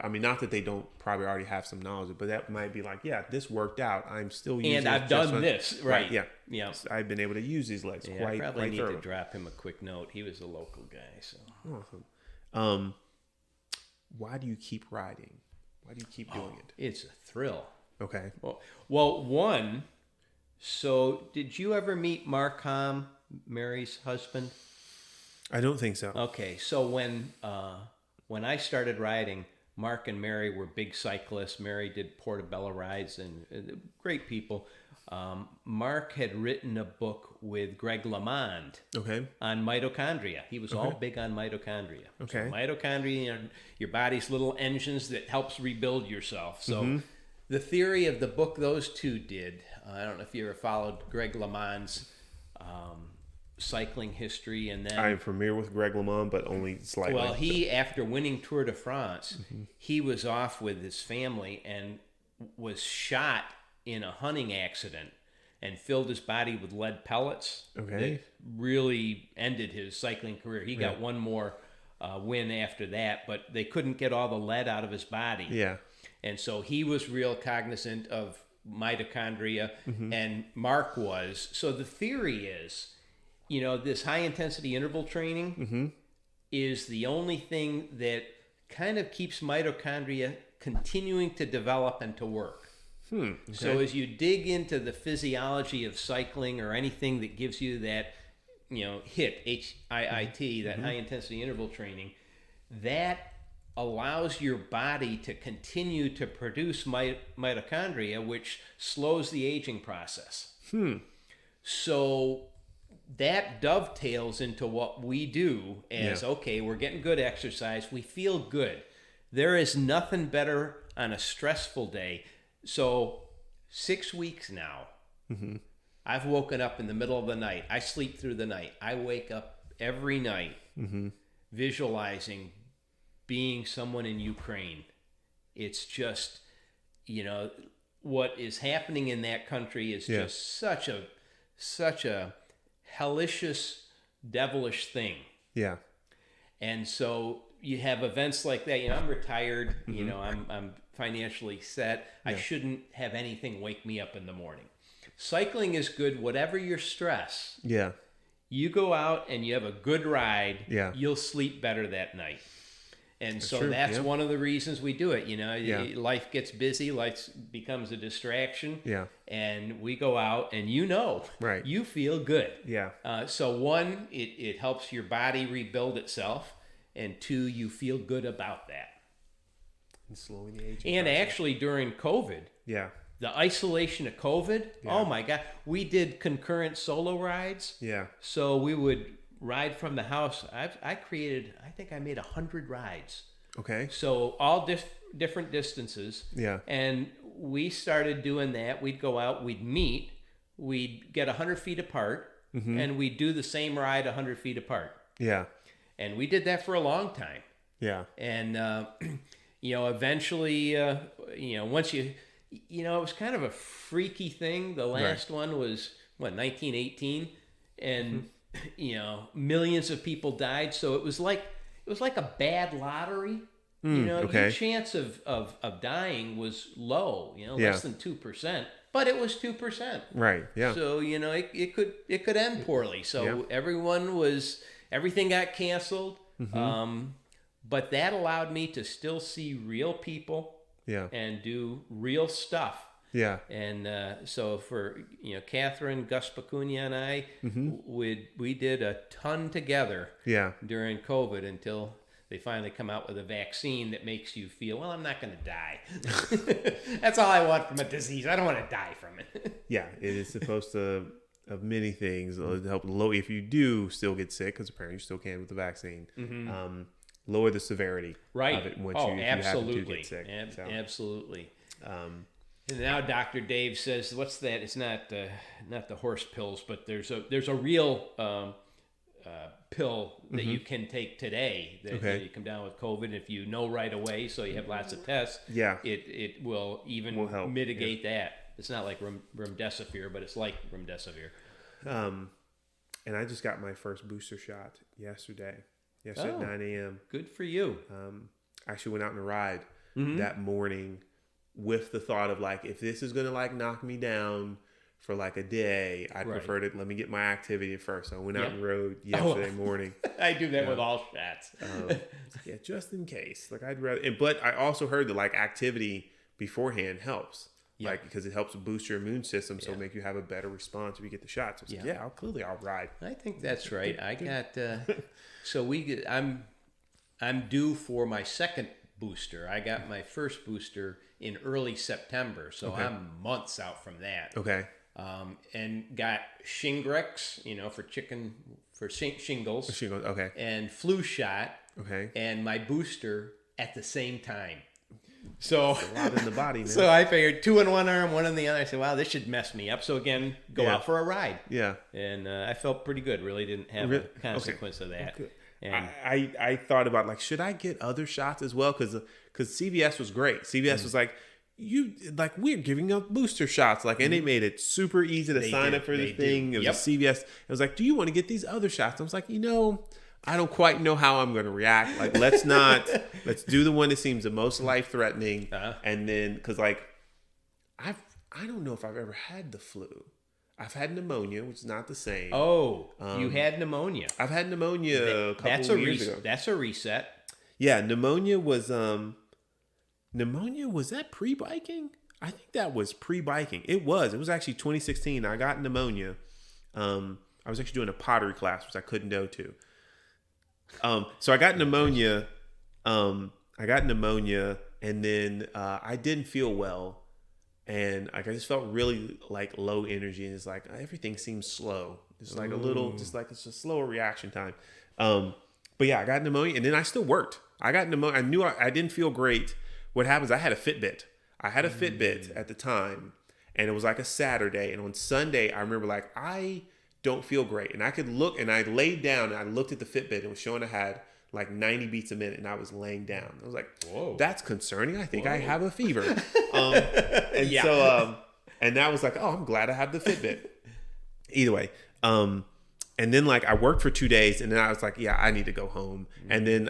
I mean, not that they don't probably already have some knowledge, but that might be like, yeah, this worked out. I'm still using it. And I've done this. Right. Yeah. Yeah. I've been able to use these legs I probably need to drop him a quick note. He was a local guy. So. Awesome. Why do you keep riding? Why do you keep doing it? It's a thrill. Okay. Well, one, so did you ever meet Mark Hom, Mary's husband? I don't think so. Okay, so when I started riding, Mark and Mary were big cyclists. Mary did Portobello rides and great people. Mark had written a book with Greg LeMond on mitochondria. He was all big on mitochondria. Okay. So mitochondria, your body's little engines that helps rebuild yourself. So the theory of the book those two did, I don't know if you ever followed Greg LeMond's cycling history, and then I'm familiar with Greg LeMond, but only slightly. Well, after winning Tour de France, he was off with his family and was shot in a hunting accident and filled his body with lead pellets. Okay. That really ended his cycling career. He got one more win after that, but they couldn't get all the lead out of his body. Yeah. And so he was real cognizant of mitochondria, and Mark was. So the theory is, this high-intensity interval training is the only thing that kind of keeps mitochondria continuing to develop and to work. Okay. So as you dig into the physiology of cycling or anything that gives you that, HIIT, H-I-I-T, that high-intensity interval training, that allows your body to continue to produce mitochondria, which slows the aging process. So that dovetails into what we do as, okay, we're getting good exercise. We feel good. There is nothing better on a stressful day. So 6 weeks now, I've woken up in the middle of the night. I sleep through the night. I wake up every night visualizing being someone in Ukraine. It's just, what is happening in that country is just such a hellacious, devilish thing. Yeah. And so you have events like that. I'm retired. I'm financially set. I shouldn't have anything wake me up in the morning. Cycling is good. Whatever your stress, you go out and you have a good ride. You'll sleep better that night. And that's one of the reasons we do it. Life gets busy, life becomes a distraction. And we go out and you feel good. So one, it helps your body rebuild itself. And two, you feel good about that. And slowing the aging. And actually during COVID, the isolation of COVID, oh my God, we did concurrent solo rides. So we would ride from the house. I think I made 100 rides. Okay. So all different distances. And we started doing that. We'd go out, we'd meet, we'd get 100 feet apart, and we'd do the same ride 100 feet apart. And we did that for a long time. And, eventually, once it was kind of a freaky thing. The last one was, 1918? And, millions of people died. So it was like a bad lottery. Your chance of dying was low, less than 2%. But it was 2%. Right, yeah. So, it could end poorly. So everything got canceled. But that allowed me to still see real people and do real stuff. And so for, Catherine, Gus Pecunia, and I, we did a ton together during COVID until they finally come out with a vaccine that makes you feel, well, I'm not going to die. That's all I want from a disease. I don't want to die from it. Yeah, it is supposed to, of many things, help low if you do still get sick, because apparently you still can with the vaccine. Lower the severity of it once you happen to get sick. Absolutely. And now Dr. Dave says, what's that? It's not the horse pills, but there's a real pill that you can take today that you come down with COVID. If you know right away, so you have lots of tests, it will help mitigate that. It's not like remdesivir, but it's like remdesivir. And I just got my first booster shot yesterday at 9 a.m. Good for you. I actually went out on a ride that morning with the thought of like, if this is going to like knock me down for like a day, I'd prefer to let me get my activity first. So I went out and rode yesterday morning. I do that with all shots. Just in case. Like I'd rather, but I also heard that like activity beforehand helps. Like, because it helps boost your immune system, so make you have a better response if you get the shots. So I'll ride. I think that's right. I got I'm due for my second booster. I got my first booster in early September, so I'm months out from that. Okay. And got Shingrix, for shingles. Shingles, okay. And flu shot. Okay. And my booster at the same time. So that's a lot in the body, man. So I figured 2 in one arm, 1 in the other. I said, wow, this should mess me up. So again, go out for a ride. Yeah. And I felt pretty good. Really didn't have a consequence of that. Okay. And I thought about like, should I get other shots as well? Because CVS was great. CVS was like, we're giving out booster shots, and they made it super easy to sign up for the thing. It was a CVS. It was like, do you want to get these other shots? I was like, I don't quite know how I'm going to react. Like, let's do the one that seems the most life-threatening. And then, because I don't know if I've ever had the flu. I've had pneumonia, which is not the same. Oh, you had pneumonia. I've had pneumonia a couple of years ago. That's a reset. Yeah, pneumonia was that pre-biking? I think that was pre-biking. It was actually 2016. I got pneumonia. I was actually doing a pottery class, which I couldn't go to. So I got pneumonia. And then I didn't feel well. And I just felt really low energy, and it's like everything seems slow. It's like a little, it's a slower reaction time. But yeah, I got pneumonia, and then I still worked. I got pneumonia. I knew I didn't feel great. What happens? I had a Fitbit. Fitbit at the time, and it was like a Saturday. And on Sunday, I remember I don't feel great, and I could look, and I laid down, and I looked at the Fitbit, and it was showing I had 90 beats a minute, and I was laying down. I was like, whoa, that's concerning. I think I have a fever. So that was like, oh, I'm glad I have the Fitbit. Either way. And then I worked for 2 days, and then I was like, yeah, I need to go home. And then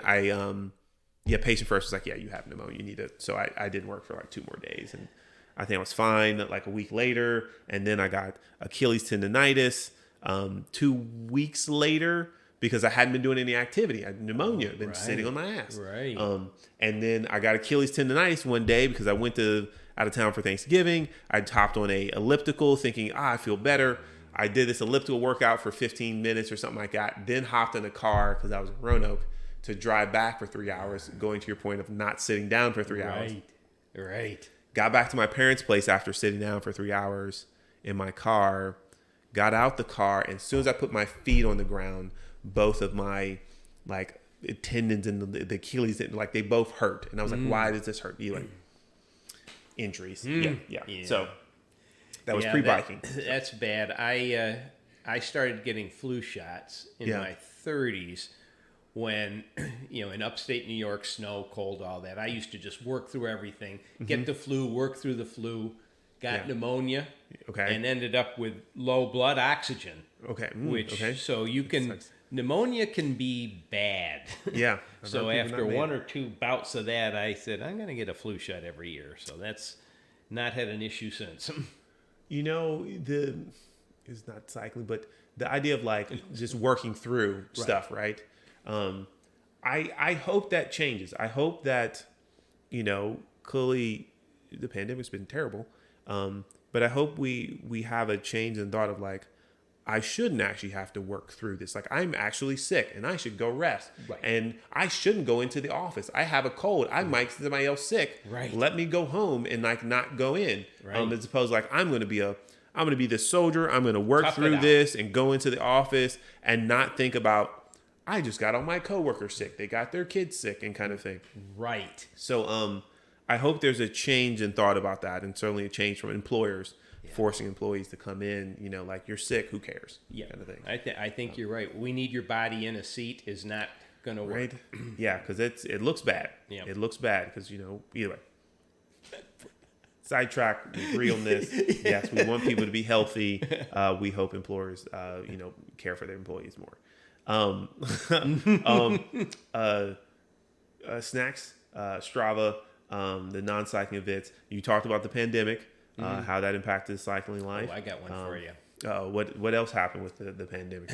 patient first was like, yeah, you have pneumonia. You need to. So I didn't work for 2 more days, and I think I was fine. A week later, and then I got Achilles tendonitis 2 weeks later. Because I hadn't been doing any activity. I had pneumonia. I'd been sitting on my ass. Right. And then I got Achilles tendonitis one day because I went out of town for Thanksgiving. I hopped on a elliptical thinking, I feel better. I did this elliptical workout for 15 minutes or something like that. Then hopped in a car because I was in Roanoke to drive back for 3 hours, going to your point of not sitting down for 3 hours. Right. Got back to my parents' place after sitting down for 3 hours in my car. Got out the car, and as soon as I put my feet on the ground, both of my tendons and the Achilles, they both hurt. And I was like, why does this hurt? Injuries. Yeah. So that was pre-biking. That's bad. I started getting flu shots in my 30s when, in upstate New York, snow, cold, all that. I used to just work through everything, get the flu, work through the flu, got pneumonia, and ended up with low blood oxygen. So you can... Pneumonia can be bad. Yeah. So after 1 or 2 bouts of that, I said, I'm going to get a flu shot every year. So that's not had an issue since. It's not cycling, but the idea of just working through stuff, right? I hope that changes. I hope that, clearly the pandemic's been terrible. But I hope we have a change in thought of I shouldn't actually have to work through this. Like, I'm actually sick and I should go rest. Right. And I shouldn't go into the office. I have a cold. I might see somebody else sick. Right. Let me go home and like not go in. Right. As opposed to like, I'm going to be this soldier. I'm going to work Tough it through out. this and go into the office and not think about, I just got all my coworkers sick. They got their kids sick and kind of thing. Right. So I hope there's a change in thought about that, and certainly a change from employers forcing employees to come in, like, you're sick, who cares? Yeah. Kind of thing. I think you're right. We need your body in a seat is not going to work. Right? Yeah, because it looks bad. Yeah. It looks bad because, either way. Sidetrack, realness. Yes, we want people to be healthy. We hope employers, care for their employees more. Snacks, Strava, the non-cycling events. You talked about the pandemic, how that impacted cycling life. Oh, I got one for you. What else happened with the pandemic?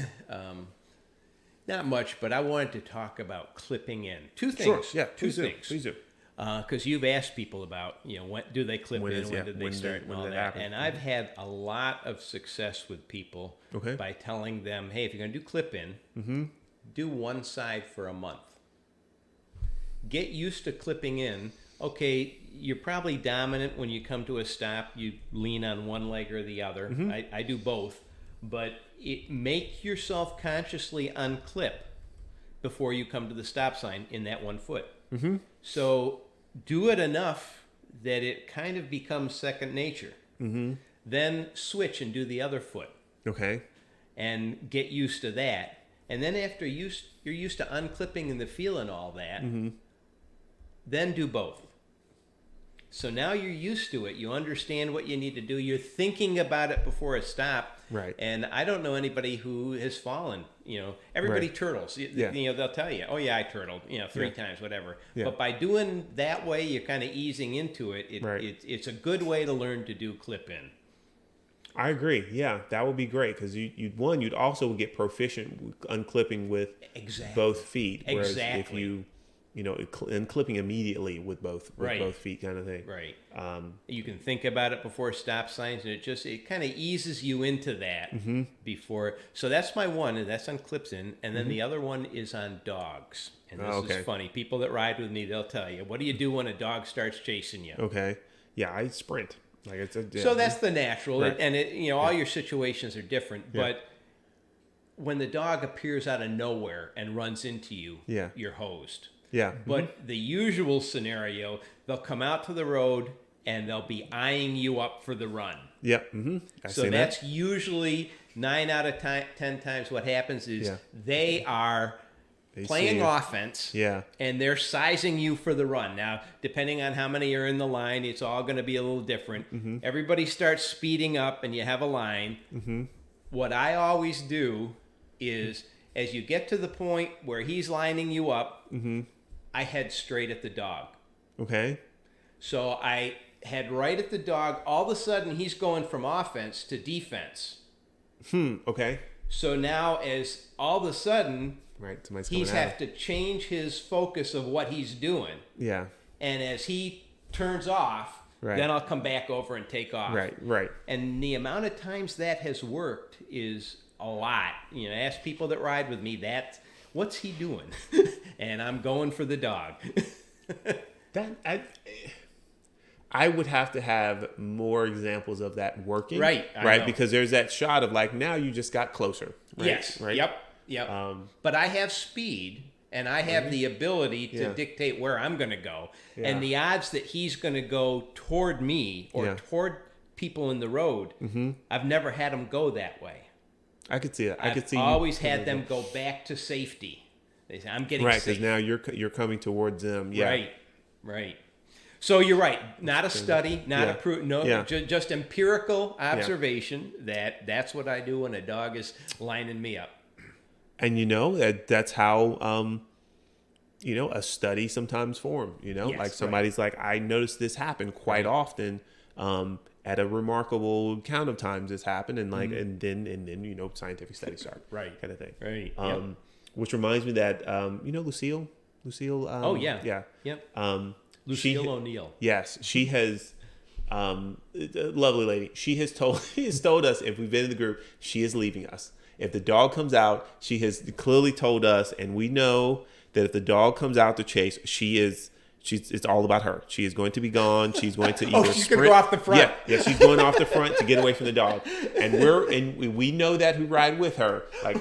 Not much, but I wanted to talk about clipping in. Two things. Sure. Yeah. Two things. Please do. Because you've asked people about, when do they clip in, when did they start, and all that. Happen? And I've had a lot of success with people by telling them, hey, if you're going to do clip in, do one side for a month. Get used to clipping in. Okay, you're probably dominant when you come to a stop. You lean on one leg or the other. I do both. But make yourself consciously unclip before you come to the stop sign in that 1 foot. So do it enough that it kind of becomes second nature. Then switch and do the other foot. Okay. And get used to that. And then after you're used to unclipping and the feel and all that, then do both. So now you're used to it. You understand what you need to do. You're thinking about it before a stop. Right. And I don't know anybody who has fallen. Everybody turtles. They'll tell you, oh yeah, I turtled, 3 times, whatever. Yeah. But by doing that way, you're kind of easing into it. It's a good way to learn to do clip in. I agree. Yeah, that would be great because you'd also get proficient unclipping with both feet. Whereas if you and clipping immediately with both feet, kind of thing. Right. You can think about it before stop signs, and it kind of eases you into that before. So that's my one, and that's on clips in, and then the other one is on dogs. And this is funny. People that ride with me, they'll tell you, what do you do when a dog starts chasing you? Okay. Yeah, I sprint. Like so that's the natural, right. And all your situations are different, but when the dog appears out of nowhere and runs into you, you're hosed. Yeah. But the usual scenario, they'll come out to the road and they'll be eyeing you up for the run. Yep. So that's usually 9 out of 10 times what happens is they are playing offense, and they're sizing you for the run. Now, depending on how many are in the line, it's all going to be a little different. Everybody starts speeding up, and you have a line. What I always do is, as you get to the point where he's lining you up, I head straight at the dog. Okay. So I head right at the dog. All of a sudden, he's going from offense to defense. Okay. So now, as all of a sudden... Right, he's have to change his focus of what he's doing. Yeah. And as he turns off, then I'll come back over and take off. Right. And the amount of times that has worked is a lot. Ask people that ride with me, what's he doing? And I'm going for the dog. I would have to have more examples of that working. Right. Because there's that shot of like, now you just got closer. Right? Yes. Right. Yep. But I have speed, and I have the ability to dictate where I'm going to go. Yeah. And the odds that he's going to go toward me or toward people in the road, I've never had him go that way. I could see it. I've always had them go back to safety. They say, I'm getting safe. Right, because now you're coming towards them. Yeah. Right. So you're right. Not a study, not a proof. No, just empirical observation that's what I do when a dog is lining me up. And that's how a study sometimes form. Like somebody's like, I noticed this happen quite often. At a remarkable count of times this happened, and like and then scientific studies start. Right. Kind of thing. Right. Which reminds me that Lucille. Oh yeah. Yeah. Yep. Lucille O'Neill. Yes, she has a lovely lady. She has told us, if we've been in the group, she is leaving us. If the dog comes out, she has clearly told us, and we know that if the dog comes out to chase, it's all about her. She is going to be gone. She's going to either she's going to go off the front. Yeah, she's going off the front to get away from the dog. And we know that who ride with her, like,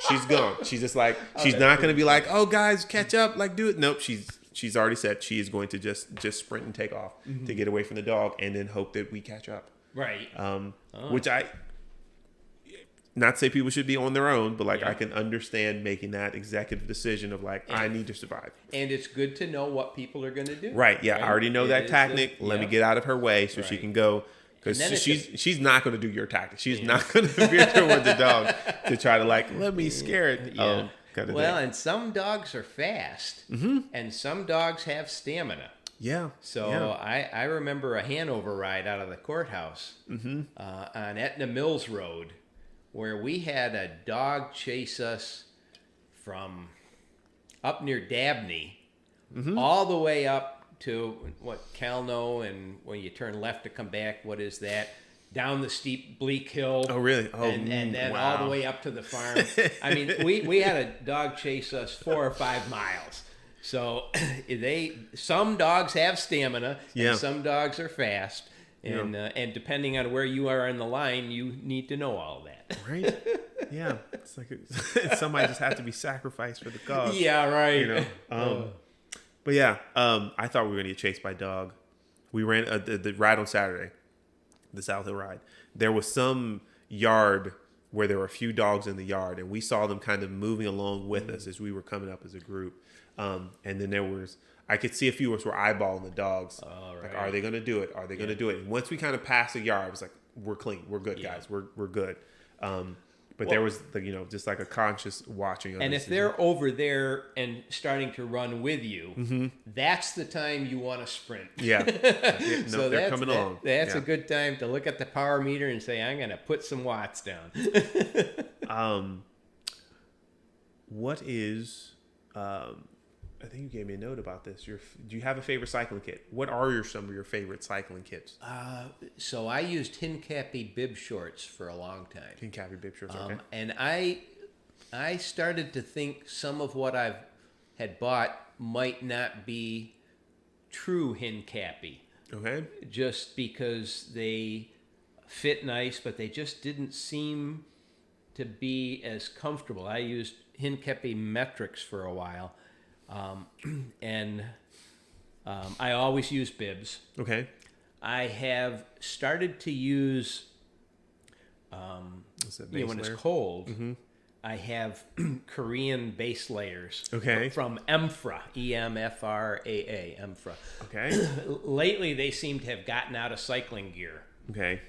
she's gone. She's just like, she's not going to be like, oh guys, catch up, like, do it. Nope, she's already said she is going to just sprint and take off to get away from the dog, and then hope that we catch up. Right. Which not to say people should be on their own, but like, I can understand making that executive decision of like, I need to survive. And it's good to know what people are going to do. Right. Yeah. Right? I already know that tactic. Let me get out of her way so she can go. Because she's not going to do your tactic. She's not going to veer toward the dog to try to like, let me scare it. Yeah. And some dogs are fast, and some dogs have stamina. Yeah. So I remember a Hanover ride out of the courthouse on Etna Mills Road, where we had a dog chase us from up near Dabney all the way up to Calno, and when you turn left to come back, what is that? Down the steep Bleak Hill. Oh, really? Oh, and then all the way up to the farm. I mean, we had a dog chase us 4 or 5 miles. So some dogs have stamina, and some dogs are fast. And depending on where you are in the line, you need to know all that. Right? Yeah. It's like somebody just had to be sacrificed for the cause. Yeah, right. But yeah, I thought we were going to get chased by a dog. We ran the ride on Saturday, the South Hill ride. There was some yard where there were a few dogs in the yard, and we saw them kind of moving along with us as we were coming up as a group. And then I could see a few of us were eyeballing the dogs. Right. Like, are they going to do it? Are they going to do it? And once we kind of passed the yard, I was like, we're clean. We're good, guys. We're good. But there was, just like a conscious watching. And if they're over there and starting to run with you, that's the time you want to sprint. Yeah. So they're coming along. That's a good time to look at the power meter and say, I'm going to put some watts down. What is... I think you gave me a note about this. Do you have a favorite cycling kit? What are some of your favorite cycling kits? So I used Hincapie bib shorts for a long time. Hincapie bib shorts, okay. And I started to think some of what I had bought might not be true Hincapie. Okay. Just because they fit nice, but they just didn't seem to be as comfortable. I used Hincapie metrics for a while. And I always use bibs. Okay. I have started to use, when it's cold, I have Korean base layers. Okay. From Emfra, E-M-F-R-A-A, Emfra. Okay. Lately, they seem to have gotten out of cycling gear. Okay.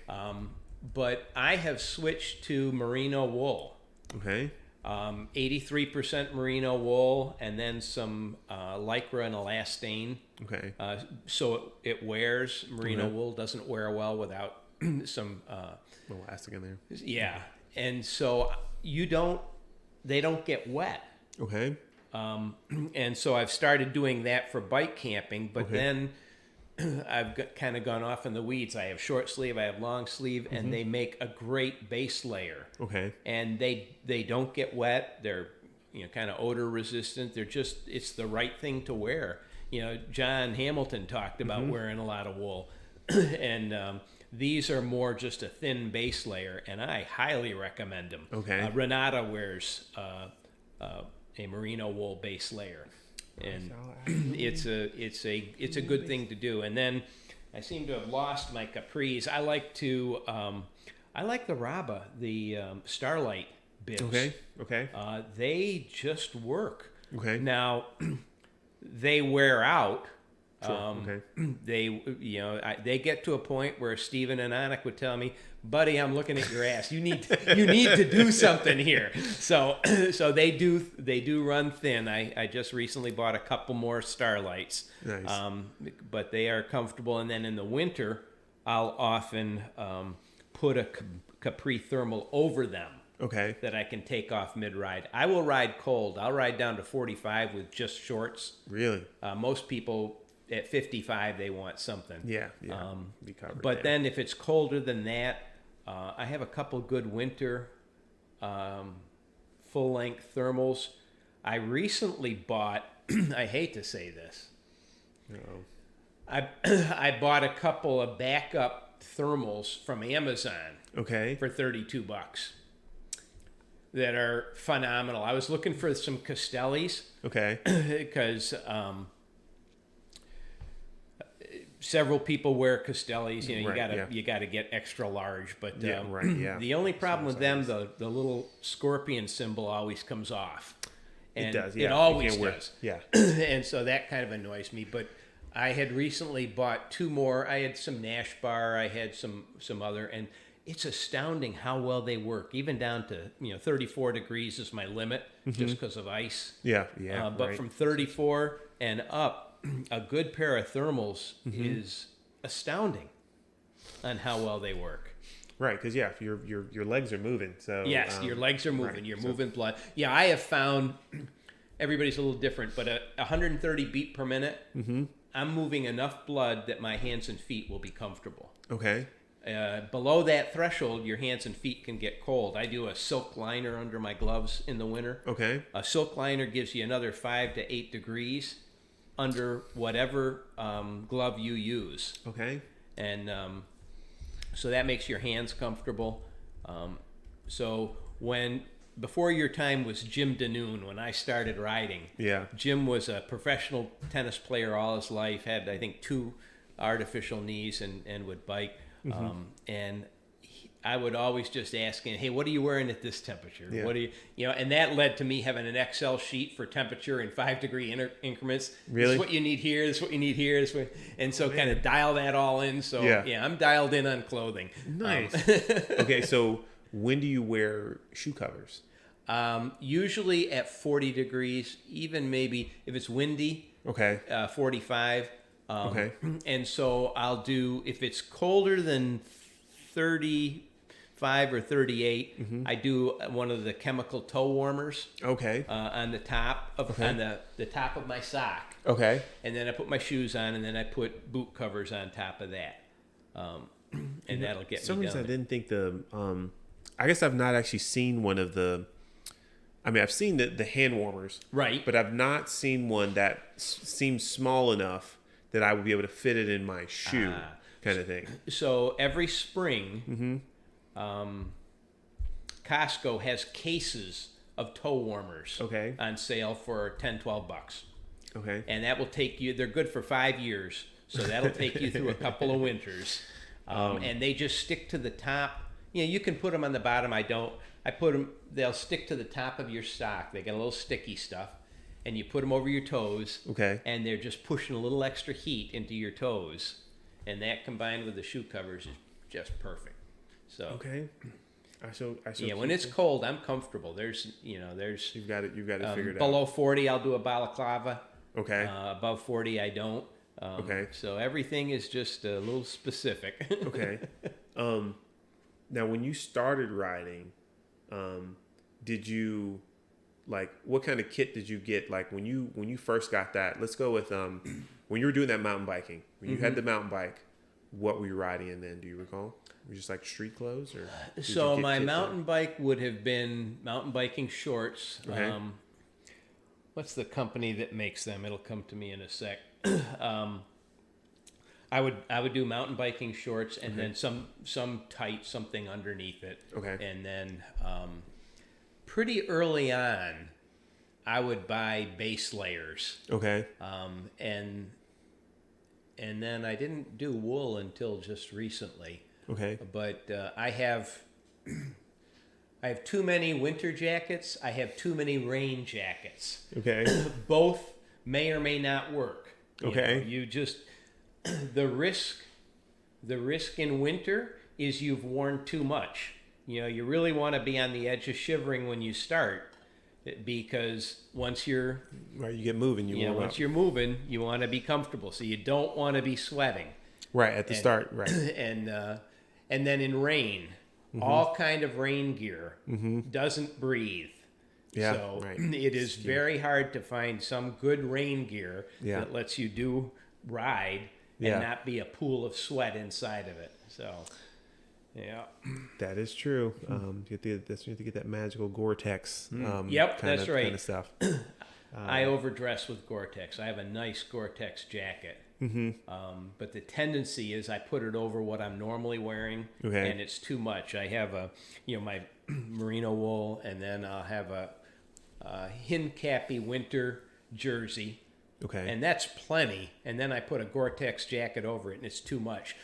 But I have switched to merino wool. Okay. 83% merino wool, and then some lycra and elastane. Okay. So it wears. Merino wool doesn't wear well without some elastic in there. Yeah, and so they don't get wet. Okay. And so I've started doing that for bike camping, but then I've kind of gone off in the weeds. I have short sleeve, I have long sleeve, and they make a great base layer. Okay. And they don't get wet. They're kind of odor resistant. It's the right thing to wear. John Hamilton talked about wearing a lot of wool, and these are more just a thin base layer, and I highly recommend them. Okay. Renata wears a merino wool base layer. And it's a good thing to do. And then I seem to have lost my capris. I like the RABA, the Starlight bibs. Okay. They just work. Okay. Now they wear out. Sure. They get to a point where Stephen and Anik would tell me, buddy, I'm looking at your ass. You need to do something here. So they do run thin. I just recently bought a couple more Starlights. Nice. But they are comfortable. And then in the winter, I'll often put a Capri thermal over them. Okay. That I can take off mid-ride. I will ride cold. I'll ride down to 45 with just shorts. Really? Most people at 55 they want something. Yeah. Be covered. But then if it's colder than that, I have a couple good winter full-length thermals. I recently bought, I hate to say this, I bought a couple of backup thermals from Amazon. Okay. For $32 that are phenomenal. I was looking for some Castellis. Okay. Because several people wear Castellis. You know, you gotta get extra large. But the only problem with them, the little scorpion symbol always comes off. And it does. Yeah. It always does. Yeah. And so that kind of annoys me. But I had recently bought 2 more. I had some Nash bar. I had some other, and it's astounding how well they work. Even down to 34 degrees is my limit, just because of ice. Yeah. But from 34 and up, a good pair of thermals is astounding on how well they work. Right, because your legs are moving. So yes, your legs are moving. Right, You're moving blood. Yeah, I have found everybody's a little different, but 130 beat per minute. I'm moving enough blood that my hands and feet will be comfortable. Okay. Below that threshold, your hands and feet can get cold. I do a silk liner under my gloves in the winter. Okay. A silk liner gives you another 5 to 8 degrees under whatever glove you use. Okay. And so that makes your hands comfortable. So before your time was Jim Danoon, when I started riding. Yeah. Jim was a professional tennis player all his life, had, I think, 2 artificial knees and would bike. And I would always just ask him, hey, what are you wearing at this temperature? Yeah. What do you and that led to me having an Excel sheet for temperature in 5-degree increments. Really? This is what you need here. This is what you need here. And so kind of dial that all in. So yeah, I'm dialed in on clothing. Nice. Okay, so when do you wear shoe covers? Usually at 40 degrees, even maybe if it's windy. Okay. 45. Okay. And so I'll do, if it's colder than 35 or 38, I do one of the chemical toe warmers. Okay. On the top of on the top of my sock. Okay. And then I put my shoes on, and then I put boot covers on top of that. And that'll get me down. For some reason, I didn't think I guess I've not actually seen one of the. I mean, I've seen the hand warmers, right? But I've not seen one that seems small enough that I would be able to fit it in my shoe, kind of thing. So every spring, Costco has cases of toe warmers on sale for $10-12. Okay. And that will take you, they're good for 5 years, so that'll take you through a couple of winters. And they just stick to the top. You can put them on the bottom. I don't. I put them, they'll stick to the top of your sock. They got a little sticky stuff. And you put them over your toes. Okay. And they're just pushing a little extra heat into your toes. And that combined with the shoe covers is just perfect. So. Okay. Yeah, when it's cold, I'm comfortable. There's you've got it figured out. Below 40, I'll do a balaclava. Okay. Above 40, I don't. Okay. So everything is just a little specific. Okay. Now, when you started riding, did you what kind of kit did you get? Like when you first got that, let's go with when you were doing that mountain biking, when you had the mountain bike, what were you riding in then? Do you recall? Were you just like street clothes or? So my mountain bike would have been mountain biking shorts. Okay. What's the company that makes them? It'll come to me in a sec. I would do mountain biking shorts and then some tight something underneath it. Okay. And then pretty early on, I would buy base layers. Okay. And then I didn't do wool until just recently. Okay. But I have too many winter jackets. I have too many rain jackets. Okay. Both may or may not work. Okay. You just the risk in winter is you've worn too much. You really want to be on the edge of shivering when you start, because once you're you get moving, you're moving, you want to be comfortable. So you don't want to be sweating. Right at the start, right. And then in rain, all kind of rain gear doesn't breathe. Yeah, so it is very hard to find some good rain gear that lets you ride and not be a pool of sweat inside of it. So, yeah. That is true. You have to get that magical Gore-Tex. That's right. Kind of stuff. I overdress with Gore-Tex. I have a nice Gore-Tex jacket. But the tendency is I put it over what I'm normally wearing, and it's too much. I have my merino wool, and then I'll have a Hincapie winter jersey. And that's plenty. And then I put a Gore-Tex jacket over it, and it's too much.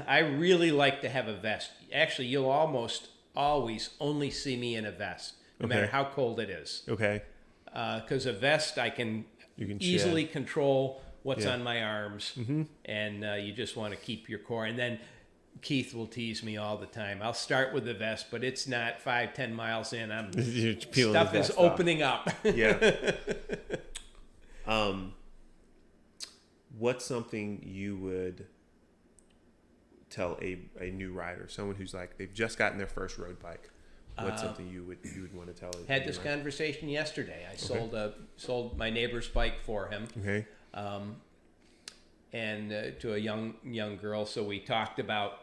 I really like to have a vest. Actually, you'll almost always only see me in a vest, no matter how cold it is. Because a vest, you can easily control what's on my arms, and you just want to keep your core. And then Keith will tease me all the time. I'll start with the vest, but it's not 5-10 miles in. Stuff is opening up. What's something you would tell a new rider, someone who's like they've just gotten their first road bike? What's something you would want to tell? Had this conversation yesterday. I sold my neighbor's bike for him. And to a young girl. So we talked about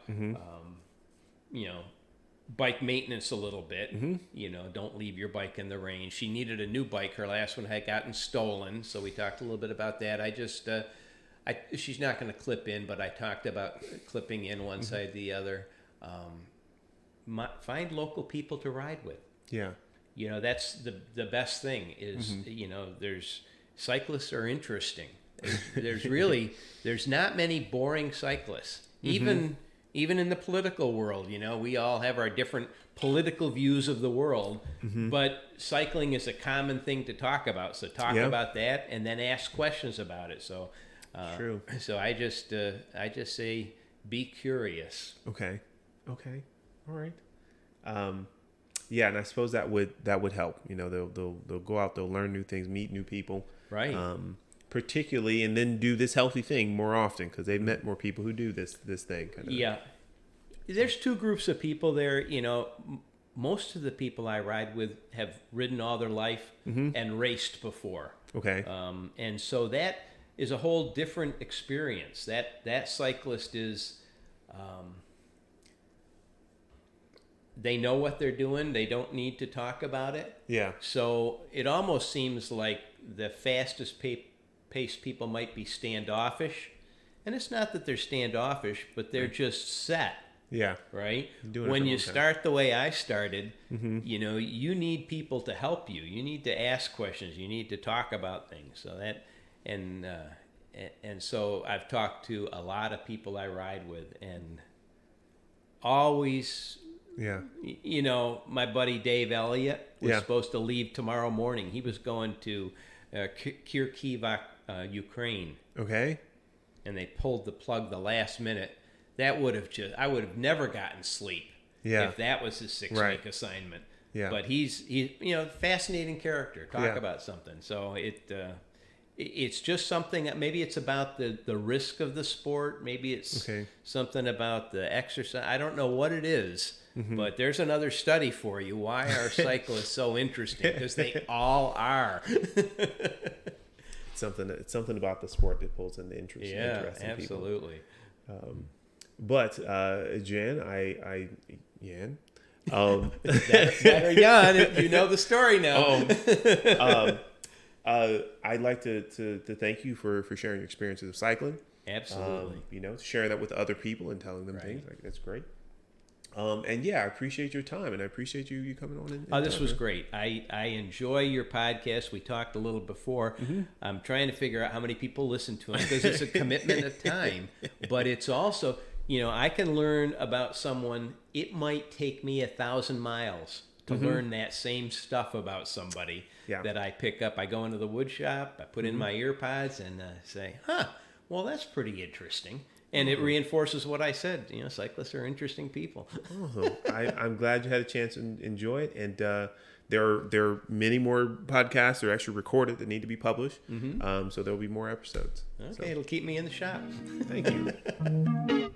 bike maintenance a little bit. Don't leave your bike in the rain. She needed a new bike. Her last one had gotten stolen, so we talked a little bit about that. She's not going to clip in, but I talked about clipping in one side the other. Find local people to ride with. That's the best thing is there's cyclists are interesting. There's not many boring cyclists. Even in the political world, we all have our different political views of the world, but cycling is a common thing to talk about. So talk about that and then ask questions about it. So true. So I just say be curious. Okay. All right. And I suppose that would help. They'll go out, they'll learn new things, meet new people. Right. Particularly, and then do this healthy thing more often because they've met more people who do this thing. There's two groups of people there. Most of the people I ride with have ridden all their life and raced before. And so that is a whole different experience. That cyclist is, they know what they're doing. They don't need to talk about it. So it almost seems like the fastest pace people might be standoffish. And it's not that they're standoffish, but they're just set. Right? When you start the way I started, you need people to help you. You need to ask questions. You need to talk about things. So that, and so I've talked to a lot of people I ride with, and always, my buddy Dave Elliott was supposed to leave tomorrow morning. He was going to Kharkiv, Ukraine. And they pulled the plug the last minute. That I would have never gotten sleep if that was his 6-week assignment. But he's fascinating character. Talk about something. So it's just something. Maybe it's about the risk of the sport. Maybe it's something about the exercise. I don't know what it is. But there's another study for you. Why are cyclists so interesting? Because they all are. It's something about the sport that pulls in the interest. Absolutely. People. But Jan, Jan. That's better, Jan. You know the story now. I'd like to thank you for sharing your experiences of cycling. Absolutely. Sharing that with other people and telling them things. That's great. And I appreciate your time, and I appreciate you coming on. This was great. I enjoy your podcast. We talked a little before. I'm trying to figure out how many people listen to them because it's a commitment of time, but it's also, I can learn about someone. It might take me 1,000 miles to learn that same stuff about somebody that I pick up. I go into the wood shop, I put in my ear pods and say, well, that's pretty interesting. And it reinforces what I said. Cyclists are interesting people. I'm glad you had a chance to enjoy it. And there are many more podcasts that are actually recorded that need to be published. So there'll be more episodes. Okay, it'll keep me in the shop. Thank you.